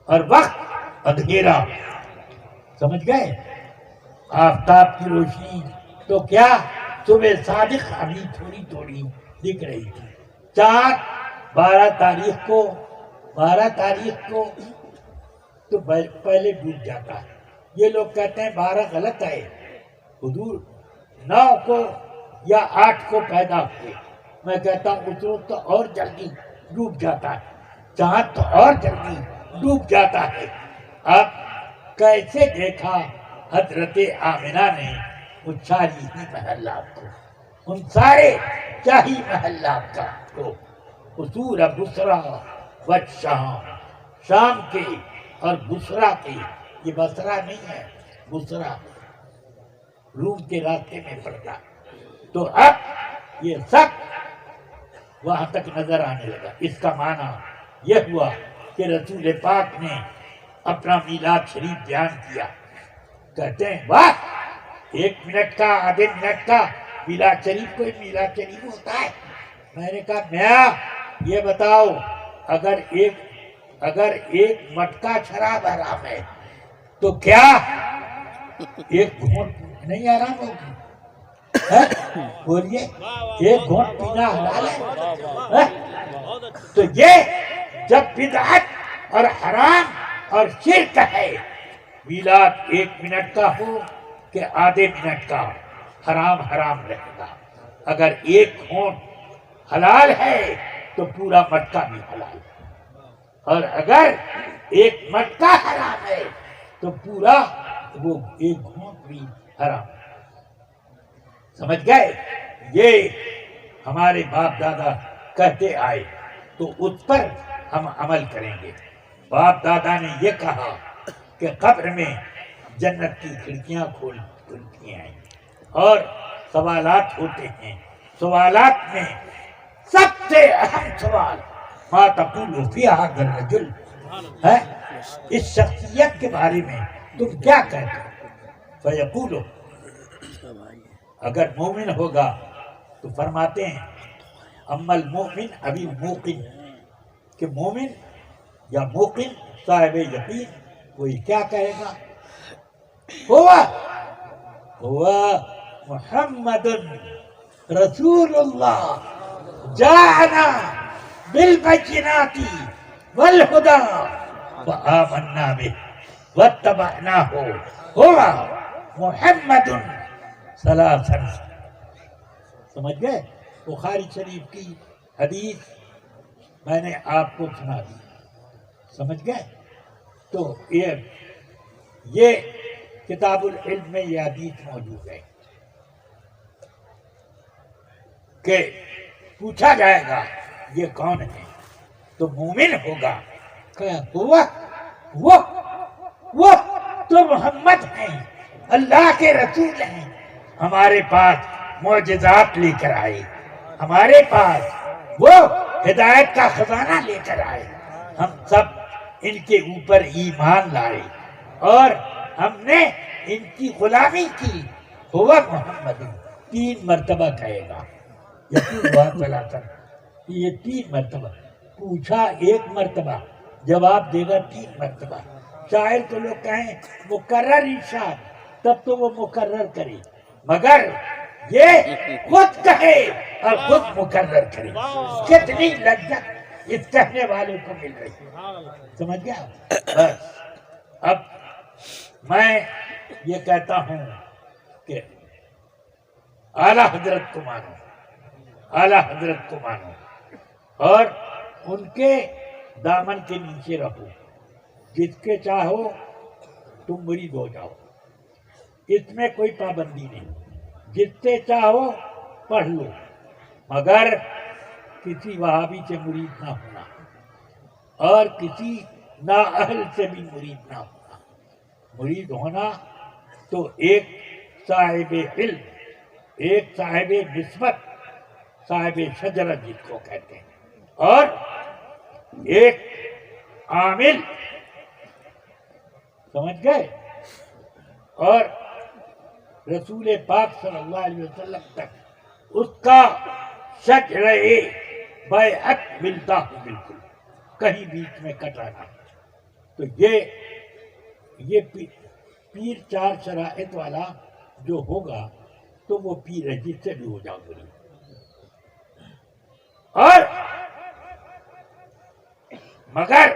اور وقت اندھیرا. سمجھ گئے؟ آفتاب کی روشنی تو کیا صبح صادق ابھی تھوڑی تھوڑی دکھ رہی تھی. چاند 12 تاریخ کو تو پہلے ڈوب جاتا ہے. یہ لوگ کہتے ہیں 12 غلط ہے، حضور 9 کو یا 8 کو پیدا ہوئے. میں کہتا ہوں اس روز تو اور جلدی ڈوب جاتا ہے، چاند تو اور جلدی ڈوب جاتا ہے. اب کیسے دیکھا حضرت آمنہ نے ان ساری محلات کو، ان سارے شاہی محلات کو، قصور بصرا والشام، شام کے اور بصرا کے. یہ بصرا نہیں ہے، بصرا روم کے راستے میں پڑتا. تو اب یہ سب وہاں تک نظر آنے لگا. اس کا معنی یہ ہوا کہ رسول پاک نے اپنا میلاد شریف بیان کیا. کہتے ہیں واہ، 1 منٹ کا، آدھے منٹ کا میلاد شریف، کوئی میلاد شریف ہوتا ہے؟ میں نے کہا میاں یہ بتاؤ، اگر ایک مٹکا شراب حرام ہے تو کیا ایک گھونٹ نہیں حرام ہوگی؟ بولیے، ایک گھونٹ پینا حلال ہے؟ تو یہ جب بدعت اور حرام اور شرک ہے، میلاد 1 منٹ کا ہو کہ آدھے منٹ کا، حرام حرام رہے گا. اگر ایک گھونٹ حلال ہے تو پورا مٹکا بھی حلال ہے، اور اگر ایک مٹکا حرام ہے تو پورا وہ ایک گھونٹ بھی حرام. سمجھ گئے؟ یہ ہمارے باپ دادا کہتے آئے تو اس پر ہم عمل کریں گے. باپ دادا نے یہ کہا کہ قبر میں جنت کی کھڑکیاں کھلتی ہیں اور سوالات ہوتے ہیں. سوالات میں سب سے اہم سوال ما تقول فی ھذا الرجل ہے، اس شخصیت کے بارے میں تم کیا کہتے ہو؟ فیقول، اگر مومن ہوگا تو فرماتے ہیں اما المؤمن ابی الموقن، کہ مومن یا موقن صاحب یقین کوئی کیا کہے گا؟ ہوا محمد رسول اللہ جاءنا بالبینات والہدی فآمنا به واتبعناہ. ہوا محمد ثلاثا. سمجھ گئے؟ بخاری شریف کی حدیث میں نے آپ کو سنا دی. سمجھ گئے؟ تو یہ کتاب العلم میں یہ حدیث موجود ہے کہ پوچھا جائے گا یہ کون ہے تو مومن ہوگا. وہ تو محمد ہیں، اللہ کے رسول ہیں، ہمارے پاس معجزات لے کر آئے، ہمارے پاس وہ ہدایت کا خزانہ لے کر آئے، ہم سب ان کے اوپر ایمان لائے اور ہم نے ان کی غلامی کی۔ ہوا محمد 3 مرتبہ کہے گا، یقین ہوا چلا کر یہ 3 مرتبہ پوچھا، 1 مرتبہ جواب دے گا 3 مرتبہ۔ شاعر کو لوگ کہیں مکرر ارشاد، تب تو وہ مکرر کرے، مگر یہ خود کہے اور خود مکرر کرے، کتنی لذت اس کہنے والے کو مل رہی، سمجھ گیا؟ بس اب میں یہ کہتا ہوں کہ اعلیٰ حضرت کو مانو، اعلیٰ حضرت کو مانو اور ان کے دامن کے نیچے رہو، جس کے چاہو تم مرید ہو جاؤ، اس میں کوئی پابندی نہیں، جس سے چاہو پڑھ لو، مگر کسی وہابی سے مرید نہ ہونا اور کسی نااہل سے بھی مرید نہ ہونا۔ مرید ہونا تو ایک صاحب علم، ایک صاحب نسبت، صاحب شجرت جس کو کہتے ہیں، اور ایک عامل، سمجھ گئے؟ اور رسول پاک صلی اللہ علیہ وسلم تک اس کا شجرہ بیعت ملتا ہوں بالکل، کہیں بیچ میں کٹانا۔ تو یہ پیر 4 شرائط والا جو ہوگا تو وہ پیر ہے، جس سے بھی ہو جاؤ گے۔ اور مگر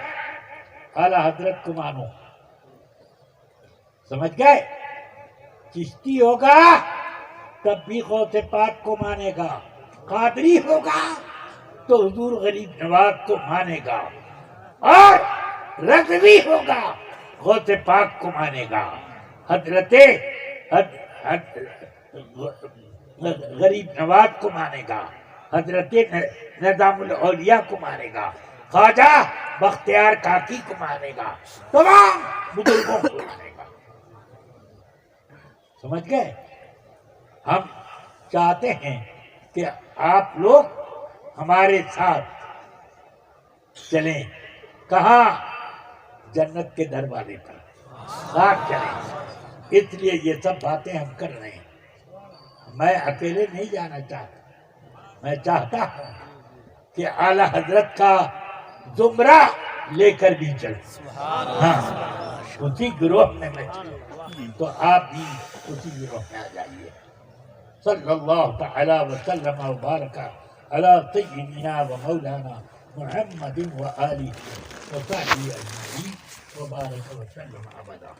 اعلیٰ حضرت کو مانو، سمجھ گئے؟ چشتی ہوگا تب بھی غوث پاک کو مانے گا، قادری ہوگا تو حضور غریب نواز کو مانے گا، اور رضوی ہوگا غوث پاک کو مانے گا، حضرت غریب نواز کو مانے گا، حضرت نظام الاولیاء کو مانے گا، خواجہ بختیار کاکی کو مانے گا، تمام بزرگوں کو مانے گا۔ سمجھ گئے؟ ہم چاہتے ہیں کہ آپ لوگ ہمارے ساتھ چلیں، کہاں؟ جنت کے دروازے پر ساتھ چلیں۔ اس لیے یہ سب باتیں ہم کر رہے ہیں، میں اکیلے نہیں جانا چاہتا، میں چاہتا ہوں کہ اعلیٰ حضرت کا زمرہ لے کر بھی چلیں، ہاں اسی گروہ میں چلوں، تو آپ بھی اسی گروہ میں آ جائیے۔ صلی اللہ تعالی وسلم وبارک علی سیدنا و مولانا محمد و آلہ و صحبہ اجمعین وبارک وسلم ابدا۔